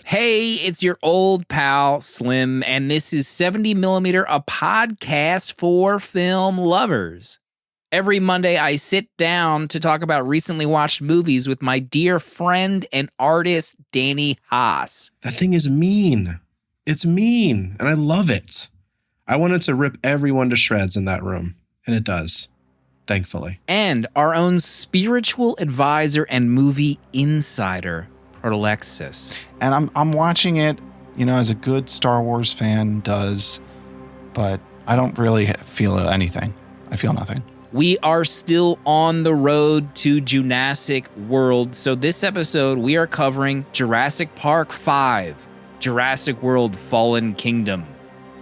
Hey, it's your old pal Slim, and this is 70mm, a podcast for film lovers. Every Monday, I sit down to talk about recently watched movies with my dear friend and artist, Danny Haas. That thing is mean. It's mean, and I love it. I wanted to rip everyone to shreds in that room, and it does, thankfully. And our own spiritual advisor and movie insider, Proto. And I'm watching it, as a good Star Wars fan does, but I don't really feel anything. I feel nothing. We are still on the road to Jurassic World. So this episode, we are covering Jurassic Park 5, Jurassic World Fallen Kingdom.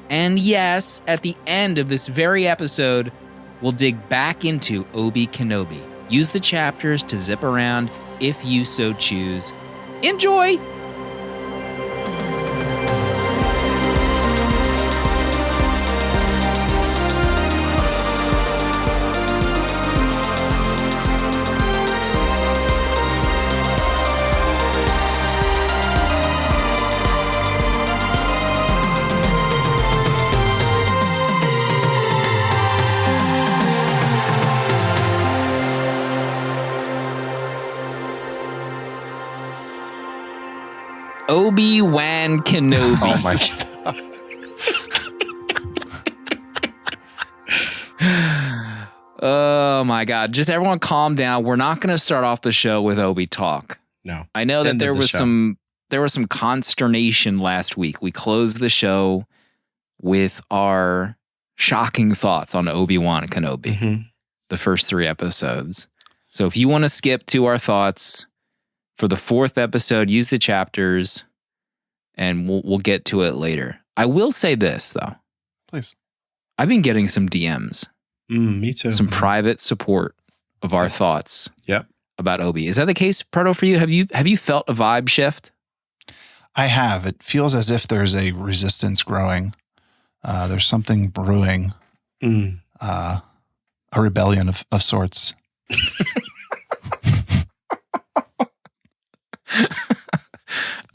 And yes, at the end of this very episode, we'll dig back into Obi Kenobi. Use the chapters to zip around if you so choose. Enjoy! Obi-Wan Kenobi. Oh my God. Oh my God. Just everyone calm down. We're not going to start off the show with Obi talk. No. I know that there was some consternation last week. We closed the show with our shocking thoughts on Obi-Wan Kenobi, the first 3 episodes. So if you want to skip to our thoughts for the 4th episode, use the chapters, and we'll get to it later. I will say this, though. Please. I've been getting some DMs. Me too. Some private support of our thoughts about Obi. Is that the case, Proto, for you? Have you felt a vibe shift? I have. It feels as if there's a resistance growing. There's something brewing. A rebellion of sorts.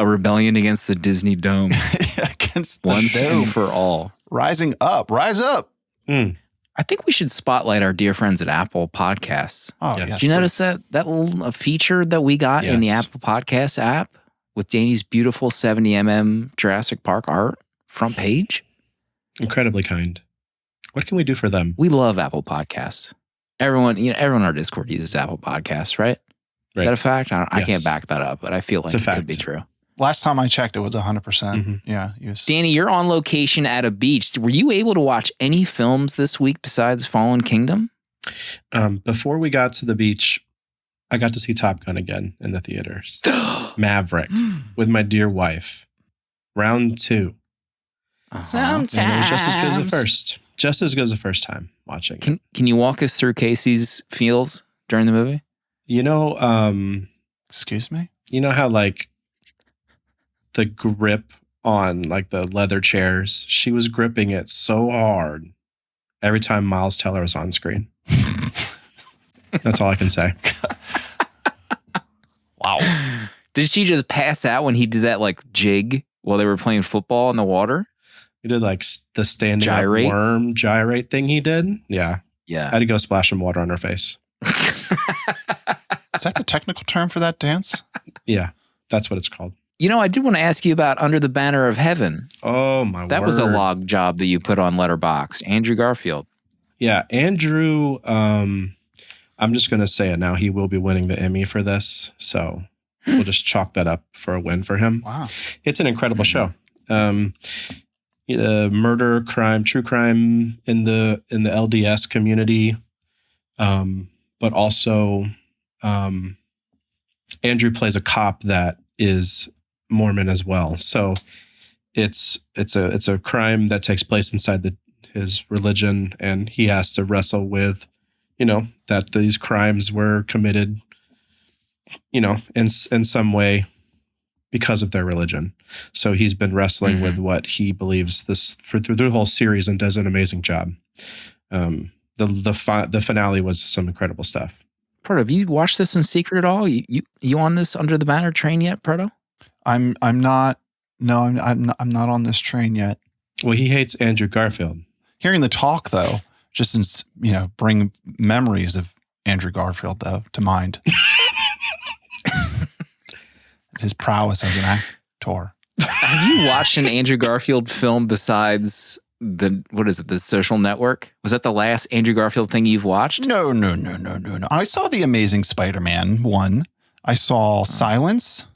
A rebellion against the Disney Dome. Against the Once dome. and for all. Rising up. Rise up. I think we should spotlight our dear friends at Apple Podcasts. Oh, Yes. yes. Did you notice that little feature that we got in the Apple Podcasts app with Danny's beautiful 70mm Jurassic Park art front page? Incredibly kind. What can we do for them? We love Apple Podcasts. Everyone on our Discord uses Apple Podcasts, right? Is that a fact? I can't back that up, but I feel like it could be true. Last time I checked, it was 100%. Yeah. Yes. Danny, you're on location at a beach. Were you able to watch any films this week besides Fallen Kingdom? Before we got to the beach, I got to see Top Gun again in the theaters. Maverick with my dear wife. Round 2. Sometimes. And it was just as good as the first. Just as good as the first time watching it. Can you walk us through Casey's feels during the movie? Excuse me? You know how the grip on the leather chairs, she was gripping it so hard every time Miles Teller was on screen. That's all I can say. Wow. Did she just pass out when he did that jig while they were playing football in the water? He did the standing Gyrate? up worm gyrate thing he did. Yeah. Yeah. I had to go splash some water on her face. Is that the technical term for that dance? Yeah. That's what it's called. I did want to ask you about Under the Banner of Heaven. Oh, my word. That was a log job that you put on Letterboxd. Andrew Garfield. Yeah. Andrew, I'm just going to say it now. He will be winning the Emmy for this. So we'll just chalk that up for a win for him. Wow. It's an incredible show. Murder, crime, true crime in the LDS community. But also Andrew plays a cop that is Mormon as well. So it's a crime that takes place inside his religion, and he has to wrestle with, that these crimes were committed, in some way because of their religion. So he's been wrestling with what he believes through the whole series, and does an amazing job. The finale was some incredible stuff. Proto, have you watched this in secret at all? You on this Under the Banner train yet, Proto? I'm not. No, I'm not on this train yet. Well, he hates Andrew Garfield. Hearing the talk though, just bring memories of Andrew Garfield though to mind. His prowess as an actor. Have you watched an Andrew Garfield film besides The Social Network? Was that the last Andrew Garfield thing you've watched? No. I saw The Amazing Spider-Man 1. I saw Silence.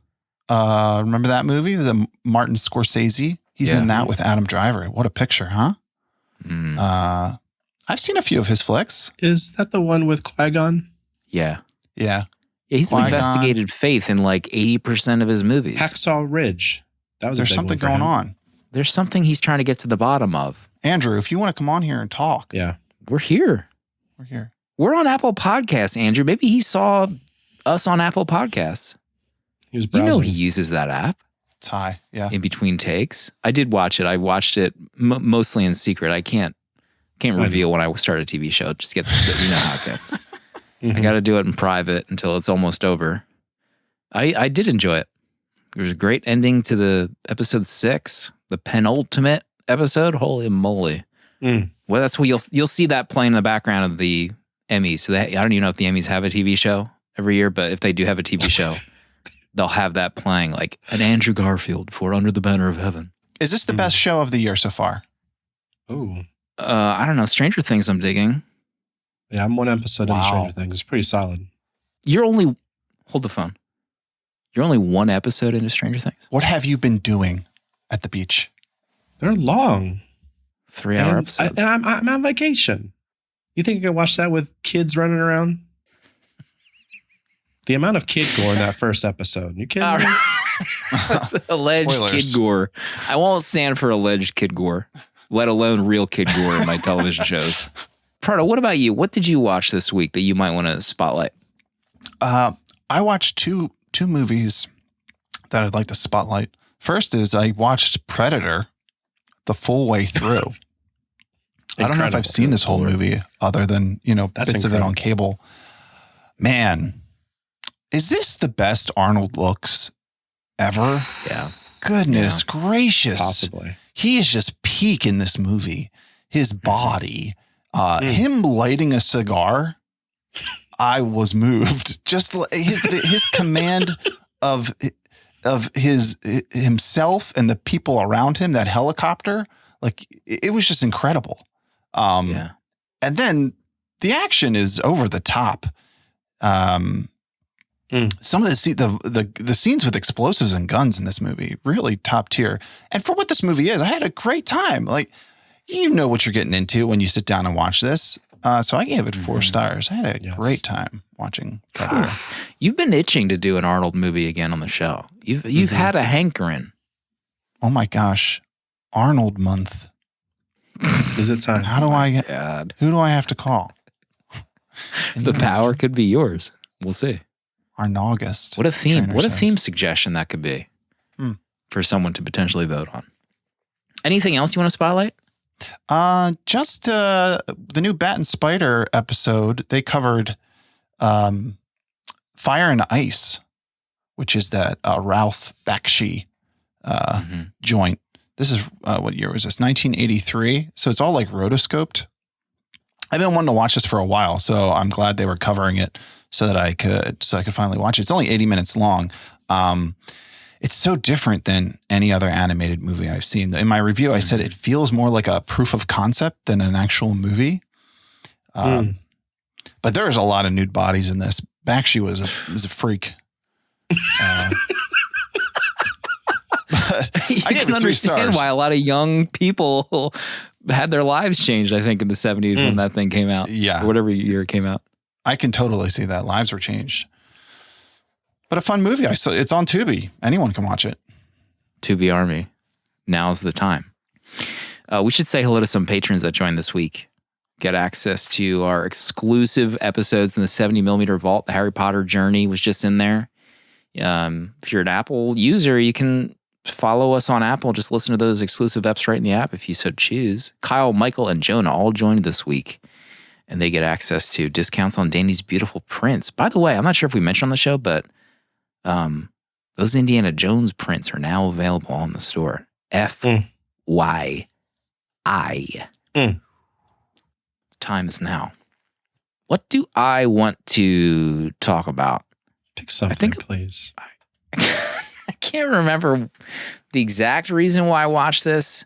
Remember that movie? The Martin Scorsese. He's in that with Adam Driver. What a picture, huh? I've seen a few of his flicks. Is that the one with Qui-Gon? Yeah. Yeah. He's investigated faith in like 80% of his movies. Hacksaw Ridge. That was There's something going on. There's something he's trying to get to the bottom of. Andrew, if you want to come on here and talk. Yeah. We're here. We're here. We're on Apple Podcasts, Andrew. Maybe he saw us on Apple Podcasts. He was browsing. He uses that app. It's high. Yeah. In between takes. I did watch it. I watched it mostly in secret. I can't reveal when I start a TV show. It just gets, how it gets. I got to do it in private until it's almost over. I did enjoy it. There was a great ending to the episode 6, the penultimate episode. Holy moly! Well, that's what you'll see that playing in the background of the Emmys. So I don't even know if the Emmys have a TV show every year, but if they do have a TV show, they'll have that playing, like an Andrew Garfield for Under the Banner of Heaven. Is this the best show of the year so far? Oh, I don't know. Stranger Things, I'm digging. Yeah, I'm one episode in Stranger Things. It's pretty solid. Hold the phone. You're only one episode into Stranger Things? What have you been doing at the beach? They're long. 3-hour episodes. And I'm on vacation. You think you can watch that with kids running around? The amount of kid gore in that first episode. You kidding me? Alleged Spoilers. kid gore. I won't stand for alleged kid gore, let alone real kid gore in my television shows. Proto, what about you? What did you watch this week that you might want to spotlight? I watched two movies that I'd like to spotlight. First is I watched Predator the full way through. I don't know if I've seen this whole movie other than, bits of it on cable. Man, is this the best Arnold looks ever? Yeah. Goodness gracious. Possibly. He is just peak in this movie. His body, him lighting a cigar, I was moved. Just his command of himself and the people around him, that helicopter, like it was just incredible. And then the action is over the top. Some of the scenes with explosives and guns in this movie, really top tier. And for what this movie is, I had a great time. Like, you know what you're getting into when you sit down and watch this. So I gave it 4 stars. I had a great time watching Predator. You've been itching to do an Arnold movie again on the show. You've had a hankering. Oh my gosh. Arnold month. Is it time? How do who do I have to call? The power could be yours. We'll see. Arnaugust. What a theme. What a theme suggestion that could be for someone to potentially vote on. Anything else you want to spotlight? Just the new Bat and Spider episode. They covered Fire and Ice, which is that Ralph Bakshi joint. This is what year was this? 1983. So it's all like rotoscoped. I've been wanting to watch this for a while, so I'm glad they were covering it so that I could finally watch it. It's only 80 minutes long. It's so different than any other animated movie I've seen. In my review, I said it feels more like a proof of concept than an actual movie. But there's a lot of nude bodies in this. Bakshi was a freak. But I can understand why a lot of young people had their lives changed, I think, in the 70s when that thing came out. Yeah. Or whatever year it came out. I can totally see that. Lives were changed. But a fun movie. It's on Tubi. Anyone can watch it. Tubi Army. Now's the time. We should say hello to some patrons that joined this week. Get access to our exclusive episodes in the 70mm vault. The Harry Potter Journey was just in there. If you're an Apple user, you can follow us on Apple. Just listen to those exclusive eps right in the app if you so choose. Kyle, Michael, and Jonah all joined this week. And they get access to discounts on Danny's beautiful prints. By the way, I'm not sure if we mentioned on the show, but Those Indiana Jones prints are now available on the store. FYI. Time is now. What do I want to talk about? Pick something, please. I can't remember the exact reason why I watched this.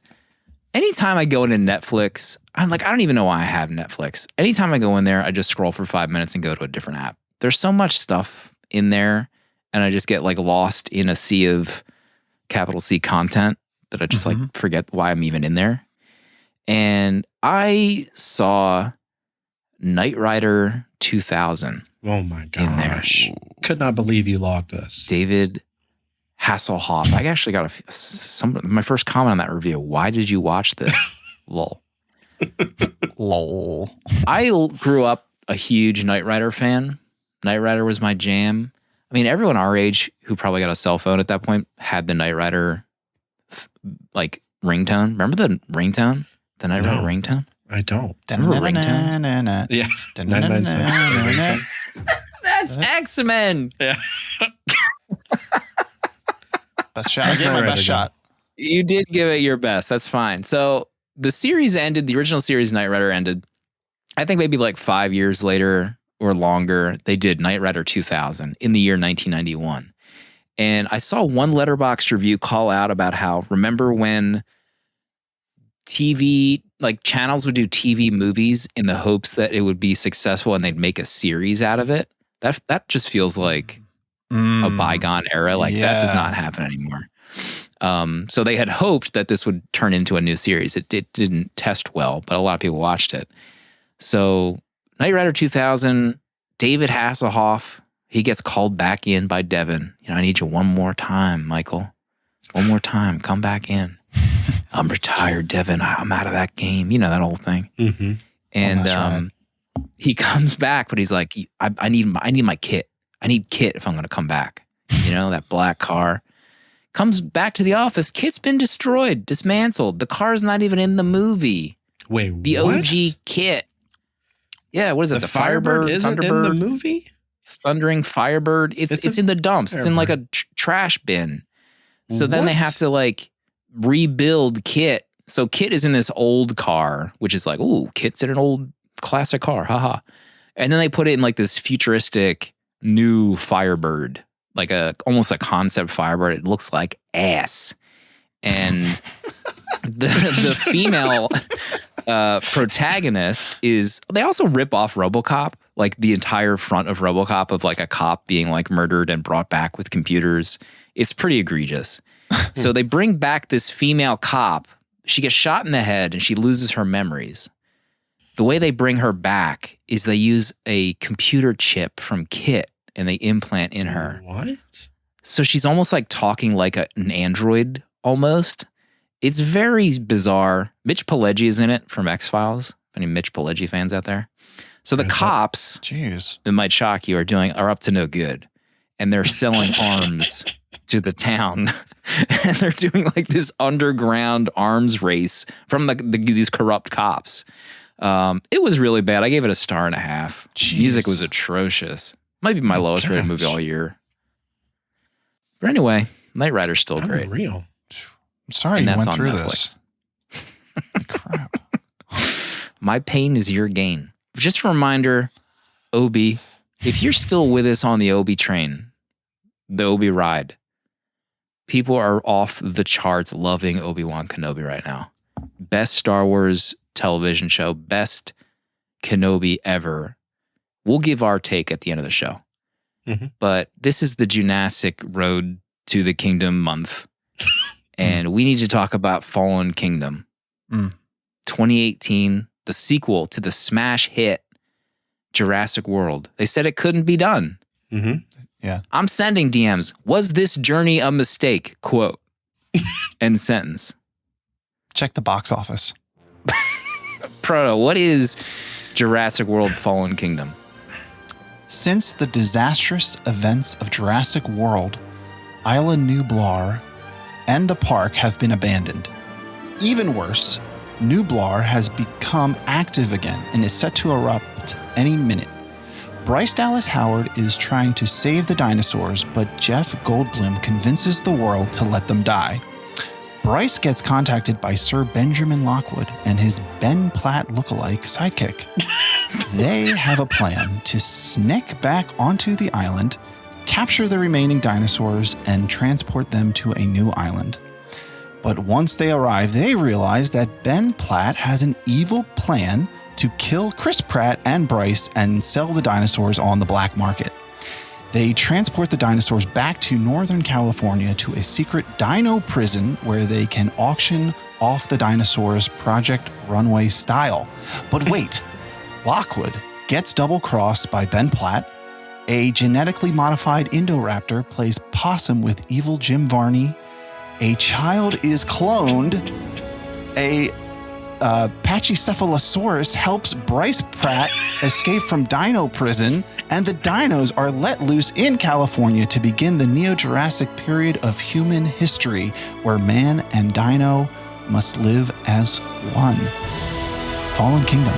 Anytime I go into Netflix, I'm like, I don't even know why I have Netflix. Anytime I go in there, I just scroll for 5 minutes and go to a different app. There's so much stuff in there, and I just get like lost in a sea of capital C content that I just like forget why I'm even in there. And I saw Knight Rider 2000. Oh my gosh. In there. Could not believe you logged this. David Hasselhoff. I actually got my first comment on that review. Why did you watch this? Lol. Lol. I grew up a huge Knight Rider fan. Knight Rider was my jam. I mean, everyone our age who probably got a cell phone at that point had the Knight Rider like ringtone. Remember the ringtone? The Knight Rider ringtone? I don't. Remember ringtones? Yeah. 996. That's X-Men. Yeah. Best shot. I gave my best shot. You did give it your best. That's fine. So the series ended. The original series Knight Rider ended. I think maybe like 5 years later or longer, they did Knight Rider 2000 in the year 1991. And I saw one Letterboxd review call out about how, remember when TV, like channels would do TV movies in the hopes that it would be successful and they'd make a series out of it? That just feels like a bygone era. Like that does not happen anymore. So they had hoped that this would turn into a new series. It didn't test well, but a lot of people watched it. So Knight Rider 2000, David Hasselhoff, he gets called back in by Devin. I need you one more time, Michael. One more time. Come back in. I'm retired, Devin. I'm out of that game. You know, that whole thing. Mm-hmm. And he comes back, but he's like, I need my kit. I need Kit if I'm going to come back. That black car. Comes back to the office. Kit's been destroyed, dismantled. The car's not even in the movie. Wait, the what? OG Kit. Yeah, what is it? The Firebird isn't Thunderbird, in the movie? Thundering Firebird. It's in the dumps. Firebird. It's in like a trash bin. So then they have to like rebuild Kit. So Kit is in this old car, which is like, ooh, Kit's in an old classic car. Haha. And then they put it in like this futuristic new Firebird, like almost a concept Firebird. It looks like ass. And the female protagonist is, they also rip off RoboCop, like the entire front of RoboCop of like a cop being like murdered and brought back with computers. It's pretty egregious. So they bring back this female cop. She gets shot in the head and she loses her memories. The way they bring her back is they use a computer chip from Kit and they implant in her. What? So she's almost like talking like an android almost. It's very bizarre. Mitch Pileggi is in it from X-Files. Any Mitch Pileggi fans out there? So the cops, that might shock you, are up to no good. And they're selling arms to the town. And they're doing like this underground arms race from these corrupt cops. It was really bad. I gave it a 1.5 stars. Jeez. Music was atrocious. Might be my lowest rated movie all year. But anyway, Knight Rider's still great. Unreal. I'm sorry you went through this. Crap. My pain is your gain. Just a reminder, Obi, if you're still with us on the Obi train, the Obi ride, people are off the charts loving Obi-Wan Kenobi right now. Best Star Wars television show, best Kenobi ever. We'll give our take at the end of the show. Mm-hmm. But this is the Jurassic Road to the Kingdom month. And we need to talk about Fallen Kingdom. 2018, the sequel to the smash hit Jurassic World. They said it couldn't be done. Mm-hmm. Yeah. I'm sending DMs. Was this journey a mistake? Quote. End sentence. Check the box office. Proto, what is Jurassic World Fallen Kingdom? Since the disastrous events of Jurassic World, Isla Nublar and the park have been abandoned. Even worse, Nublar has become active again and is set to erupt any minute. Bryce Dallas Howard is trying to save the dinosaurs, but Jeff Goldblum convinces the world to let them die. Bryce gets contacted by Sir Benjamin Lockwood and his Ben Platt lookalike sidekick. They have a plan to sneak back onto the island, capture the remaining dinosaurs, and transport them to a new island. But once they arrive, they realize that Ben Platt has an evil plan to kill Chris Pratt and Bryce and sell the dinosaurs on the black market. They transport the dinosaurs back to Northern California to a secret dino prison where they can auction off the dinosaurs Project Runway style. But wait, Lockwood gets double-crossed by Ben Platt. A genetically modified Indoraptor plays possum with evil Jim Varney. A child is cloned. A Pachycephalosaurus helps Bryce Pratt escape from dino prison, and the dinos are let loose in California to begin the Neo-Jurassic period of human history, where man and dino must live as one. Fallen Kingdom.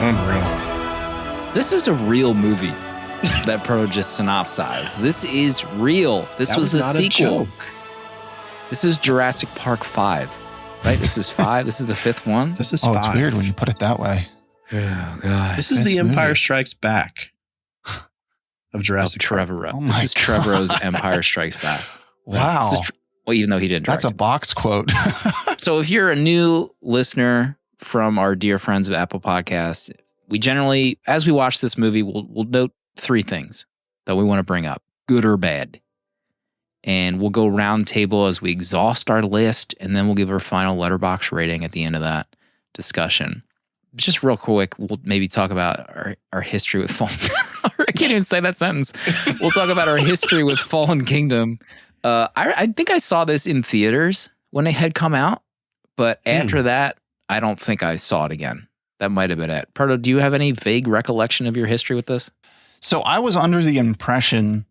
Unreal. This is a real movie that Proto just synopsized. This is real. This was the not sequel. a joke. This is Jurassic Park 5, right? This is 5. This is the 5th one. This is Oh, 5. it's weird when you put it that way. Oh, God. This is Fifth the Empire movie. Strikes Back of Jurassic Park. Trevorrow. Oh This my is Trevorrow's Empire Strikes Back. Wow. This is well, even though he didn't direct That's a box quote. So if you're a new listener from our dear friends of Apple Podcasts, we generally, as we watch this movie, we'll note 3 things that we want to bring up, good or bad. And we'll go round table as we exhaust our list, and then we'll give our final letterbox rating at the end of that discussion. Just real quick, we'll maybe talk about our history with Fallen. I can't even say that sentence. We'll talk about our history with Fallen Kingdom. I think I saw this in theaters when it had come out, but after that, I don't think I saw it again. That might have been it. Proto, do you have any vague recollection of your history with this? So I was under the impression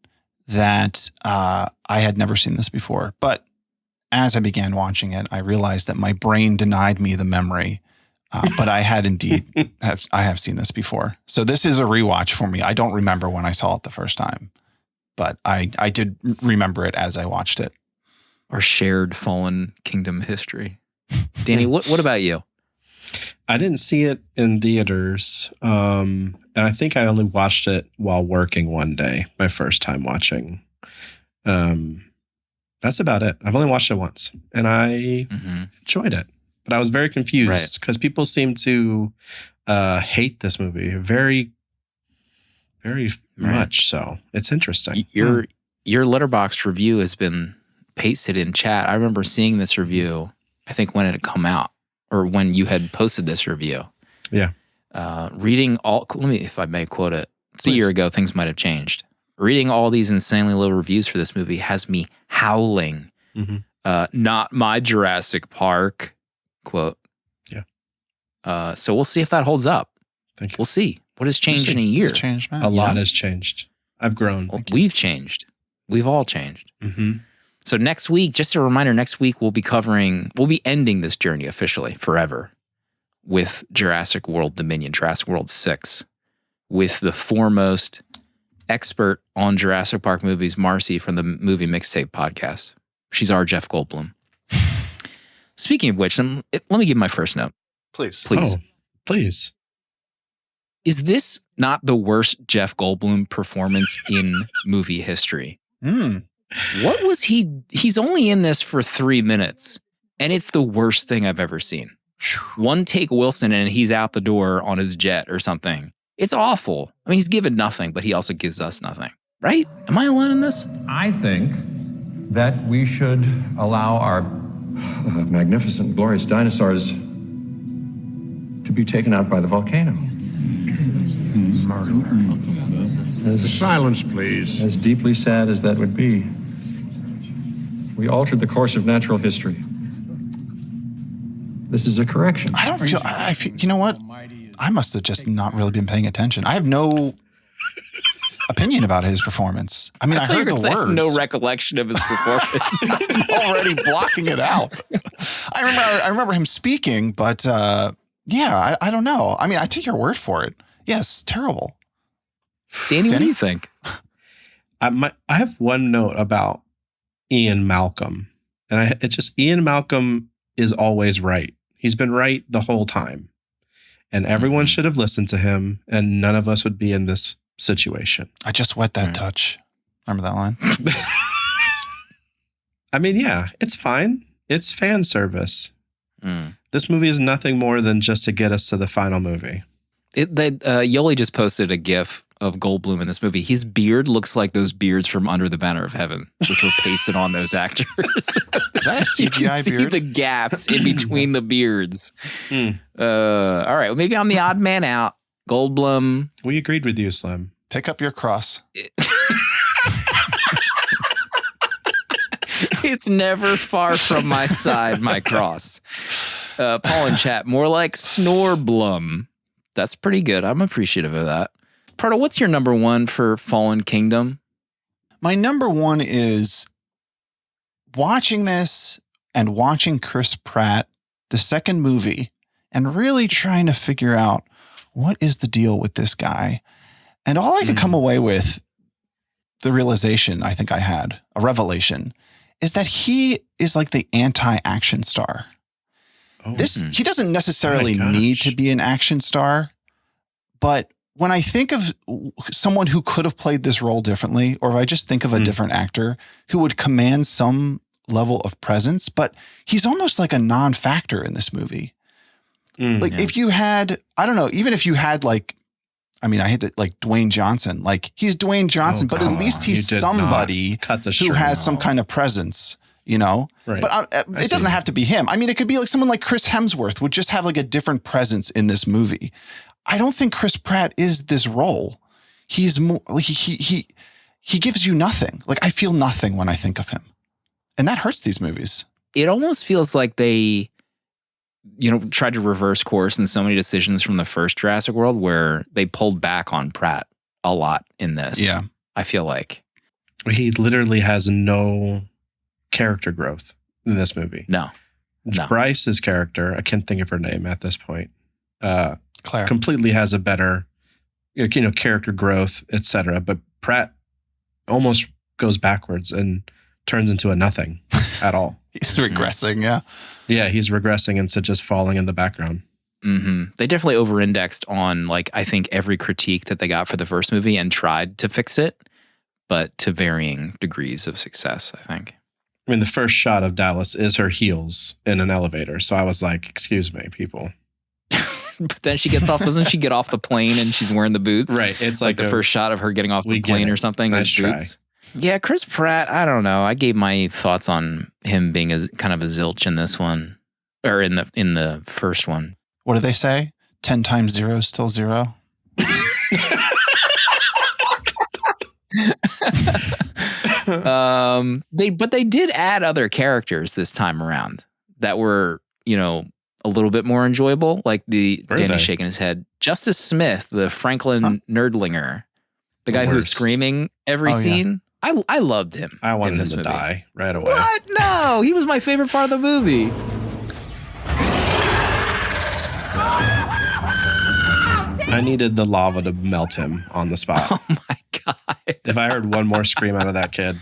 that I had never seen this before. But as I began watching it, I realized that my brain denied me the memory. But I had indeed, I have seen this before. So this is a rewatch for me. I don't remember when I saw it the first time, but I did remember it as I watched it. Our shared Fallen Kingdom history. Danny, what about you? I didn't see it in theaters. And I think I only watched it while working one day, my first time watching. That's about it. I've only watched it once, and I enjoyed it. But I was very confused because people seem to hate this movie very, very much. So it's interesting. Your Letterboxd review has been pasted in chat. I remember seeing this review, I think when it had come out or when you had posted this review. Yeah. Reading all, let me, if I may quote it. It's a year ago, things might have changed. Reading all these insanely low reviews for this movie has me howling. Not my Jurassic Park. Quote. Yeah. So we'll see if that holds up. Thank you. We'll see. What has changed in a year? It's changed, man. A lot has changed. I've grown. Well, we've changed. We've all changed. So next week, just a reminder, next week we'll be ending this journey officially forever with Jurassic World Dominion, Jurassic World 6, with the foremost expert on Jurassic Park movies, Marcy from the Movie Mixtape podcast. She's our Jeff Goldblum. Speaking of which, let me give my first note. Please. Oh, please. Is this not the worst Jeff Goldblum performance in movie history? What was he's only in this for 3 minutes, and it's the worst thing I've ever seen. One take Wilson and he's out the door on his jet or something. It's awful. I mean, he's given nothing, but he also gives us nothing. Right? Am I alone in this? I think that we should allow our magnificent, glorious dinosaurs to be taken out by the volcano. Silence, please. As deeply sad as that would be, we altered the course of natural history. This is a correction. I feel, you know what? I must have just not really been paying attention. I have no opinion about his performance. I mean, I heard the words. No recollection of his performance. I'm already blocking it out. I remember him speaking, but yeah, I don't know. I mean, I take your word for it. Yes, terrible. Danny, what do you think? I have one note about Ian Malcolm, and Ian Malcolm is always right. He's been right the whole time, and everyone should have listened to him, and none of us would be in this situation. I just wet that touch. Remember that line? I mean, yeah, it's fine. It's fan service. This movie is nothing more than just to get us to the final movie. Yoli just posted a GIF of Goldblum in this movie. His beard looks like those beards from Under the Banner of Heaven, which were pasted on those actors. Is that a CGI you can see beard? the gaps in between the beards. All right, well, maybe I'm the odd man out. Goldblum. We agreed with you, Slim. Pick up your cross. It's never far from my side, my cross. Paul in chat, more like Snorblum. That's pretty good. I'm appreciative of that. Proto, what's your number one for Fallen Kingdom? My number one is watching this and watching Chris Pratt, the second movie, and really trying to figure out what is the deal with this guy. And all I could come away with, the realization I think I had, a revelation, is that he is like the anti-action star. He doesn't necessarily need to be an action star, but when I think of someone who could have played this role differently, or if I just think of a different actor who would command some level of presence, but he's almost like a non-factor in this movie. If you had, I don't know, even if you had like, I mean, I hate that, like Dwayne Johnson, like he's Dwayne Johnson, but at least he's somebody who has some kind of presence, you know? Right. But it doesn't have to be him. I mean, it could be like someone like Chris Hemsworth would just have like a different presence in this movie. I don't think Chris Pratt is this role. He's more like he gives you nothing. Like I feel nothing when I think of him. And that hurts these movies. It almost feels like they, tried to reverse course in so many decisions from the first Jurassic World where they pulled back on Pratt a lot in this. Yeah. I feel like. He literally has no character growth in this movie. No. Bryce's character, I can't think of her name at this point. Claire completely has a better, character growth, etc. But Pratt almost goes backwards and turns into a nothing at all. He's regressing, yeah. Yeah, he's regressing into just falling in the background. They definitely over-indexed on, like, I think every critique that they got for the first movie and tried to fix it, but to varying degrees of success, I think. I mean, the first shot of Dallas is her heels in an elevator. So I was like, excuse me, people. But then she gets off, doesn't she get off the plane and she's wearing the boots? Right. It's like the first shot of her getting off the plane or something. Nice try. Boots. Yeah, Chris Pratt, I don't know. I gave my thoughts on him being kind of a zilch in this one, or in the first one. What do they say? 10 times 0 is still 0? They did add other characters this time around that were, a little bit more enjoyable, like Danny shaking his head. Justice Smith, the Franklin Nerdlinger, the guy who was screaming every scene. Yeah. I loved him. I wanted him to die right away. What? No, he was my favorite part of the movie. I needed the lava to melt him on the spot. Oh my God. If I heard one more scream out of that kid.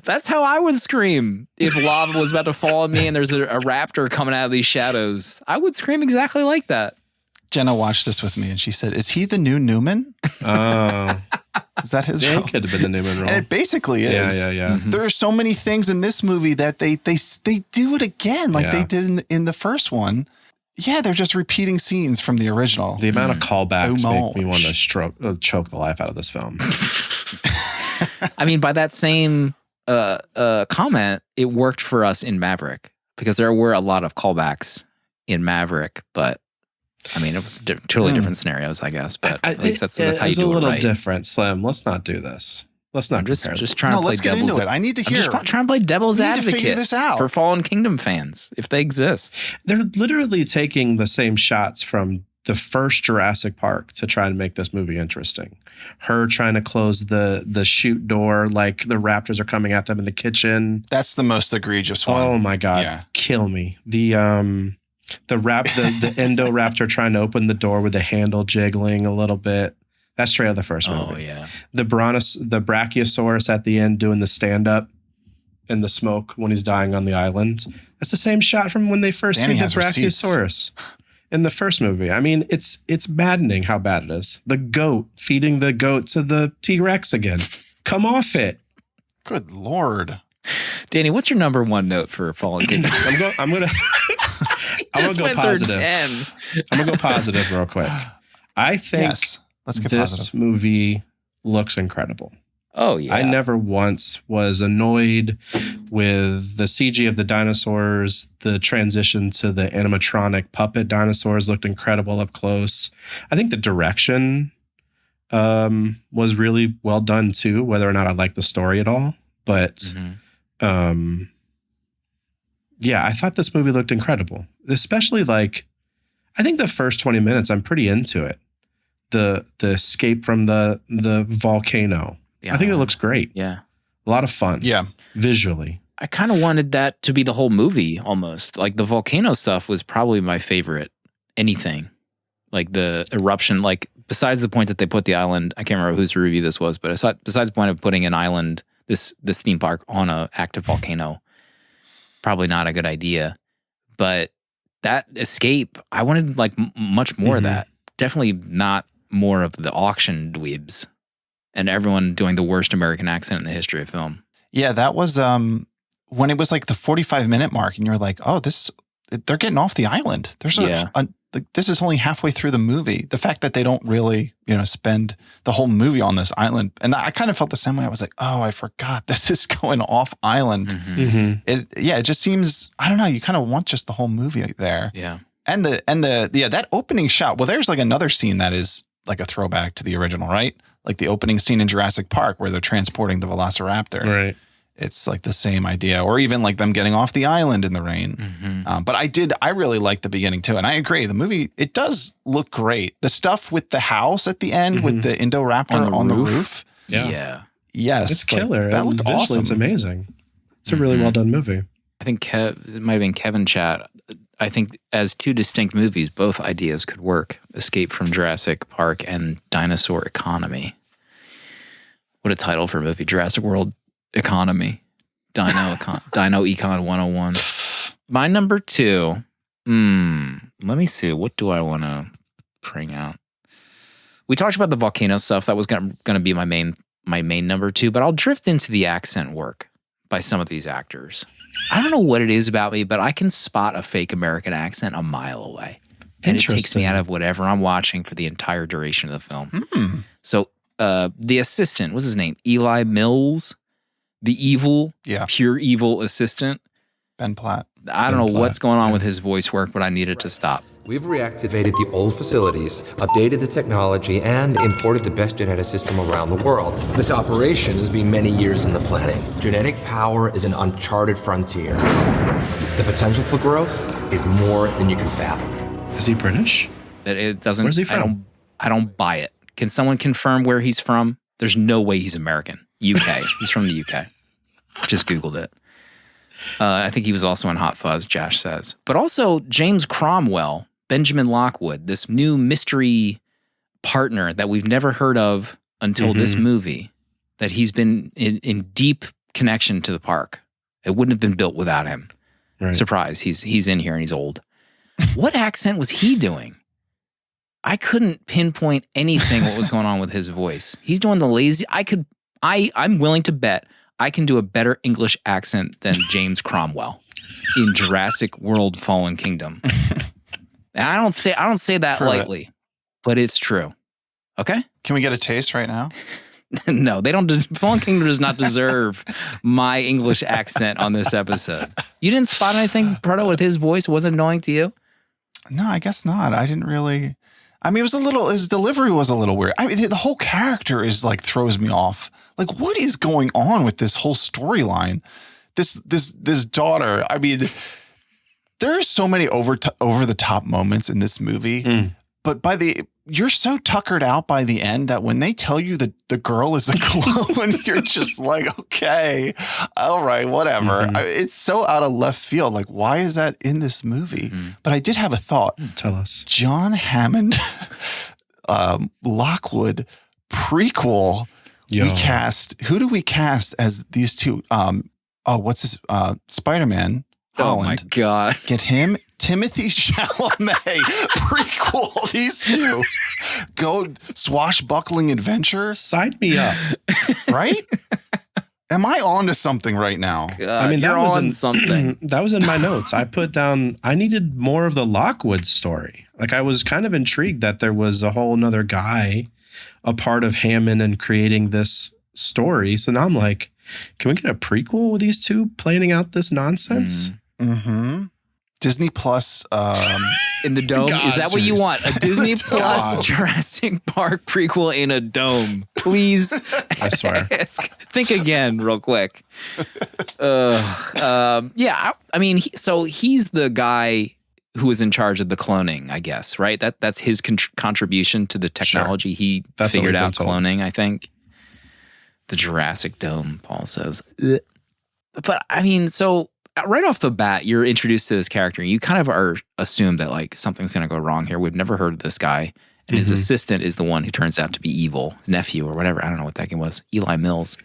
That's how I would scream if lava was about to fall on me and there's a raptor coming out of these shadows. I would scream exactly like that. Jenna watched this with me and she said, "Is he the new Newman?" Oh. Is that his role? It could have been the Newman role. And it basically is. Yeah. Mm-hmm. There are so many things in this movie that they do it again like they did in the first one. Yeah, they're just repeating scenes from the original. The amount of callbacks make me want to choke the life out of this film. I mean, by that same comment, it worked for us in Maverick because there were a lot of callbacks in Maverick, but I mean, it was totally different scenarios, I guess. But at least that's how you do it, right? It's a little different, Slim. Let's not do this. Let's not just trying to play let's get into it. I need to hear. I'm just trying to play devil's advocate to figure this out for Fallen Kingdom fans, if they exist. They're literally taking the same shots from the first Jurassic Park to try and make this movie interesting. Her trying to close the chute door like the raptors are coming at them in the kitchen. That's the most egregious one. Oh my God. Yeah. Kill me. The Indoraptor trying to open the door with the handle jiggling a little bit. That's straight out of the first movie. Oh yeah. The Brachiosaurus at the end doing the stand-up in the smoke when he's dying on the island. That's the same shot from when they first see the Brachiosaurus in the first movie. I mean, it's maddening how bad it is. The goat feeding the goat to the T-Rex again. Come off it. Good Lord. Danny, what's your number one note for Fallen Kingdom? I'm gonna go positive. I'm gonna go positive real quick. I think let's get this positive. movie looks incredible. Oh yeah. I never once was annoyed with the CG of the dinosaurs. The transition to the animatronic puppet dinosaurs looked incredible up close. I think the direction was really well done too, whether or not I like the story at all. But yeah, I thought this movie looked incredible. Especially I think the first 20 minutes, I'm pretty into it. The escape from the volcano. Yeah. I think it looks great. Yeah. A lot of fun. Yeah. Visually. I kind of wanted that to be the whole movie almost. Like the volcano stuff was probably my favorite anything. Like the eruption, besides the point that they put the island, I can't remember whose review this was, but besides the point of putting an island, this theme park on an active volcano, probably not a good idea. But that escape, I wanted much more of that. Definitely not more of the auction dweebs. And everyone doing the worst American accent in the history of film. Yeah, that was when it was the 45-minute mark, and you're like, "Oh, they're getting off the island." There's this is only halfway through the movie. The fact that they don't really, spend the whole movie on this island, and I kind of felt the same way. I was like, "Oh, I forgot this is going off island." It just seems, I don't know. You kind of want just the whole movie there. Yeah, and that opening shot. Well, there's another scene that is like a throwback to the original, right? Like the opening scene in Jurassic Park where they're transporting the Velociraptor. Right. It's the same idea, or even them getting off the island in the rain. But I really liked the beginning too. And I agree. The movie, it does look great. The stuff with the house at the end with the Indoraptor on the roof. Yeah. Yes. It's killer. That looks awesome. It's amazing. It's a really well done movie. I think it might have been Kevin Chat. I think as two distinct movies, both ideas could work. Escape from Jurassic Park and Dinosaur Economy. What a title for a movie. Jurassic World Economy. Dino Econ 101. My number two. Let me see. What do I want to bring out? We talked about the volcano stuff. That was going to be my main number two, but I'll drift into the accent work by some of these actors. I don't know what it is about me, but I can spot a fake American accent a mile away. And it takes me out of whatever I'm watching for the entire duration of the film. So the assistant, what's his name? Eli Mills, the pure evil assistant. Ben Platt. I don't know what's going on with his voice work, but I need it to stop. We've reactivated the old facilities, updated the technology, and imported the best geneticists from around the world. This operation has been many years in the planning. Genetic power is an uncharted frontier. The potential for growth is more than you can fathom. Is he British? It doesn't. Where's he from? I don't buy it. Can someone confirm where he's from? There's no way he's American. UK. He's from the UK. Just Googled it. I think he was also in Hot Fuzz, Josh says. But also James Cromwell, Benjamin Lockwood, this new mystery partner that we've never heard of until this movie, that he's been in deep connection to the park. It wouldn't have been built without him. Right. Surprise, he's in here and he's old. What accent was he doing? I couldn't pinpoint anything what was going on with his voice. He's doing the lazy. I'm willing to bet I can do a better English accent than James Cromwell in Jurassic World Fallen Kingdom. And I don't say that lightly, but it's true. Okay? Can we get a taste right now? No, they don't. Fallen Kingdom does not deserve my English accent on this episode. You didn't spot anything, Proto, with his voice? Was annoying to you? No, I guess not. I didn't really. I mean, his delivery was a little weird. I mean, the whole character is throws me off. What is going on with this whole storyline? This daughter. I mean, there are so many over the top moments in this movie. but you're so tuckered out by the end that when they tell you that the girl is a clone, you're just like, okay, all right, whatever. It's so out of left field. Like, why is that in this movie? But I did have a thought. Tell us. John Hammond, Lockwood prequel. We cast. Who do we cast as these two? What's his Spider-Man? Holland. Oh my God. Get him, Timothy Chalamet, prequel, these two. Go swashbuckling adventure. Sign me up. Right? Am I on to something right now? I mean, that was on something. That was in my notes. I put down, I needed more of the Lockwood story. Like, I was kind of intrigued that there was a whole nother guy a part of Hammond and creating this story. So now I'm like, can we get a prequel with these two planning out this nonsense? Disney Plus in the dome. Is that what you want? A Disney Plus Jurassic Park prequel in a dome, please. I swear. Think again, real quick. Yeah, I mean, so he's the guy who was in charge of the cloning, I guess, right? That's his contribution to the technology. Sure. He figured out cloning, I think. The Jurassic Dome, Paul says. Ugh. But I mean, so right off the bat, you're introduced to this character. You kind of are assumed that like something's going to go wrong here. We've never heard of this guy. And his assistant is the one who turns out to be evil, nephew or whatever. I don't know what that was. Eli Mills.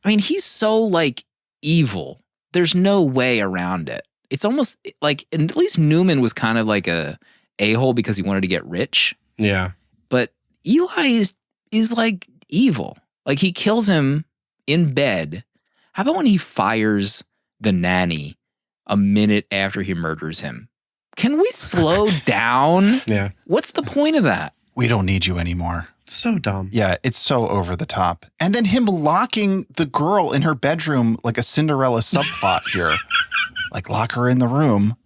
I mean, he's so like evil. There's no way around it. It's almost like, and at least Newman was kind of like a a-hole because he wanted to get rich. Yeah. But Eli is like evil. Like he kills him in bed. How about when he fires the nanny a minute after he murders him? Can we slow down? Yeah. What's the point of that? We don't need you anymore. It's so dumb. Yeah, it's so over the top. And then him locking the girl in her bedroom like a Cinderella subplot here. Like lock her in the room.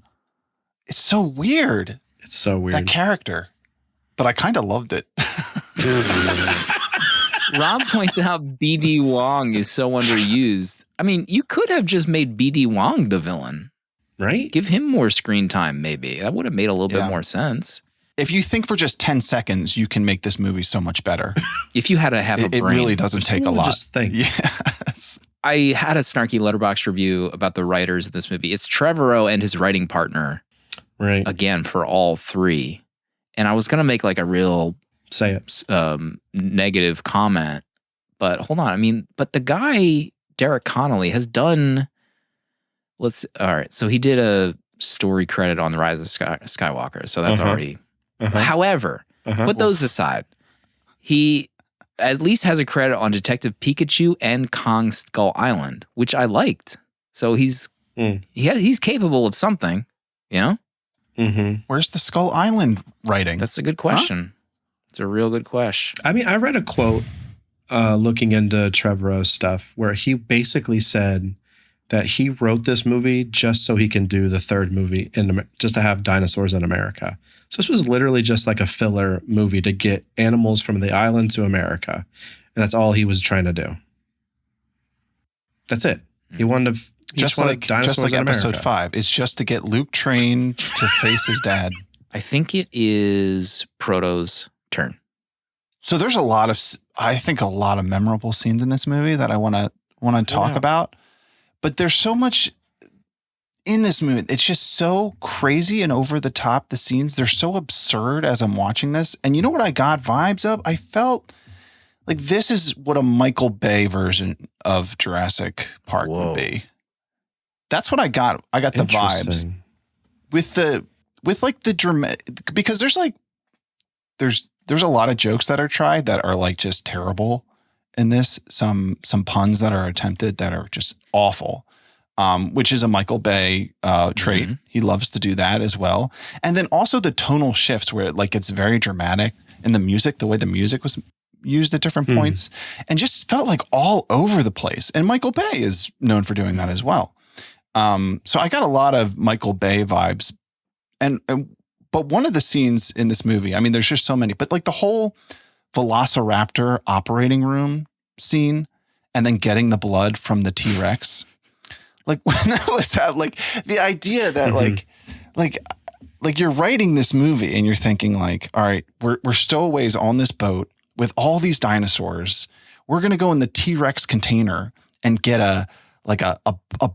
It's so weird. It's so weird. That character. But I kind of loved it. Rob points out B.D. Wong is so underused. I mean, you could have just made B.D. Wong the villain. Right? Give him more screen time, maybe. That would have made a little bit more sense. If you think for just 10 seconds, you can make this movie so much better. If you had to have a brain. It really doesn't take a lot. Just think. Yes. I had a snarky Letterboxd review about the writers of this movie. It's Trevorrow and his writing partner. Right. Again, for all three. And I was going to make like a real negative comment. But hold on. I mean, but the guy, Derek Connolly, has done... all right. So he did a story credit on The Rise of Skywalker. So that's already... However, put those aside. He at least has a credit on Detective Pikachu and Kong Skull Island, which I liked. So he's capable of something, you know? Where's the Skull Island writing? That's a good question. It's a real good question. I mean, I read a quote looking into Trevorrow's stuff where he basically said that he wrote this movie just so he can do the third movie just to have dinosaurs in America. So this was literally just like a filler movie to get animals from the island to America. And that's all he was trying to do. That's it. He wanted to just like dinosaurs in episode America. 5. It's just to get Luke trained to face his dad. I think it is Proto's turn. So there's a lot of memorable scenes in this movie that I want to talk about. But there's so much in this movie. It's just so crazy and over the top. The scenes, they're so absurd as I'm watching this. And you know what I got vibes of? I felt like this is what a Michael Bay version of Jurassic Park would be. That's what I got. I got the vibes with like the dramatic, because there's a lot of jokes that are tried that are like just terrible. In this, some puns that are attempted that are just awful, which is a Michael Bay trait. He loves to do that as well. And then also the tonal shifts where it like gets very dramatic, and the music, the way the music was used at different points, and just felt like all over the place. And Michael Bay is known for doing that as well. So I got a lot of Michael Bay vibes. But one of the scenes in this movie, I mean, there's just so many, but like the whole Velociraptor operating room scene and then getting the blood from the T-Rex. Like when that was like the idea that like like you're writing this movie and you're thinking like, all right, we're stowaways on this boat with all these dinosaurs. We're going to go in the T-Rex container and get a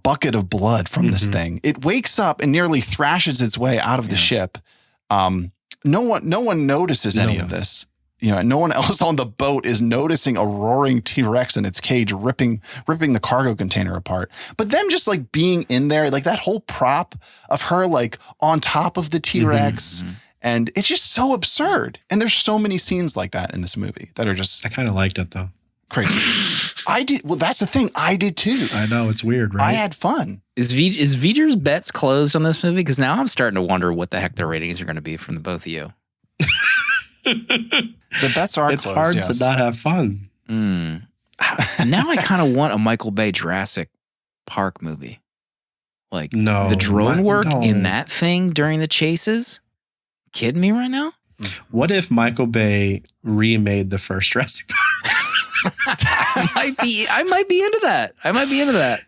bucket of blood from this thing. It wakes up and nearly thrashes its way out of the ship. No one notices any of this. No one else on the boat is noticing a roaring T-Rex in its cage ripping the cargo container apart. But them just like being in there, like that whole prop of her like on top of the T-Rex, and it's just so absurd. And there's so many scenes like that in this movie that are just. I kind of liked it though. Crazy. I did. Well, that's the thing. I did too. I know, it's weird, right? I had fun. Is Viter's bets closed on this movie? Because now I'm starting to wonder what the heck their ratings are going to be from the both of you. The bets are it's closed, hard yes. to not have fun. Now I kind of want a Michael Bay Jurassic Park movie. Like the drone work in that thing during the chases. Kidding me right now? What if Michael Bay remade the first Jurassic Park? I might be into that.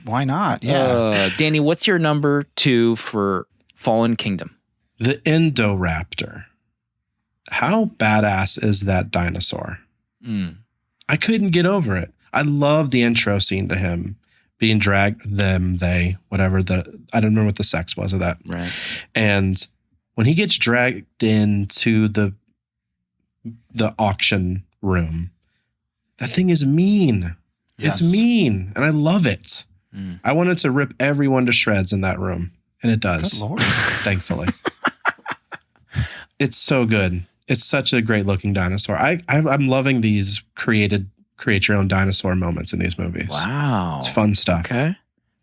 Why not? Yeah. Danny, what's your number 2 for Fallen Kingdom? The Indoraptor. How badass is that dinosaur? I couldn't get over it. I love the intro scene to him being dragged, they, whatever I don't remember what the sex was of that. Right. And when he gets dragged into the auction room, that thing is mean. Yes. It's mean, and I love it. I wanted to rip everyone to shreds in that room, and it does. Good Lord. Thankfully. It's so good. It's such a great looking dinosaur. I'm loving these create your own dinosaur moments in these movies. Wow. It's fun stuff. Okay.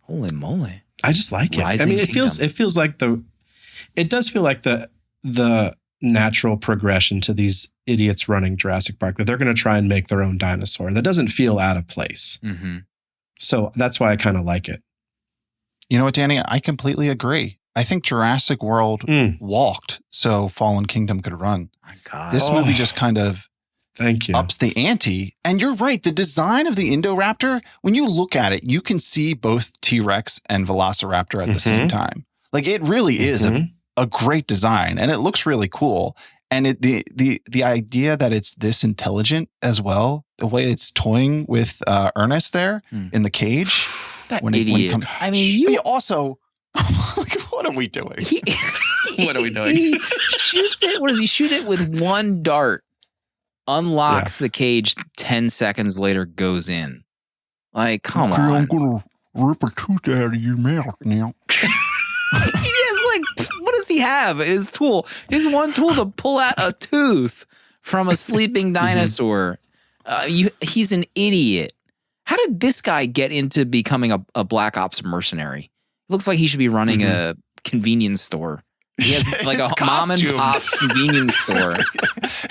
Holy moly. I just like it. Rising I mean, it Kingdom. feels like it does feel like the natural progression to these idiots running Jurassic Park, that they're going to try and make their own dinosaur. That doesn't feel out of place. So that's why I kind of like it. You know what, Danny? I completely agree. I think Jurassic World walked so Fallen Kingdom could run. My God. This movie just kind of Thank you. ups the ante. And you're right. The design of the Indoraptor, when you look at it, you can see both T-Rex and Velociraptor at the same time. Like it really is a great design, and it looks really cool. And the idea that it's this intelligent as well, the way it's toying with Ernest there in the cage. That idiot. I mean, he also, what are we doing? What are we doing? He shoots it. What does he shoot it with? One dart. Unlocks the cage 10 seconds later, goes in. Like, come on. I'm going to rip a tooth out of your mouth now. He has like, what does he have? His tool. His one tool to pull out a tooth from a sleeping dinosaur. He's an idiot. How did this guy get into becoming a Black Ops mercenary? Looks like he should be running a convenience store. He has like a mom and pop convenience store.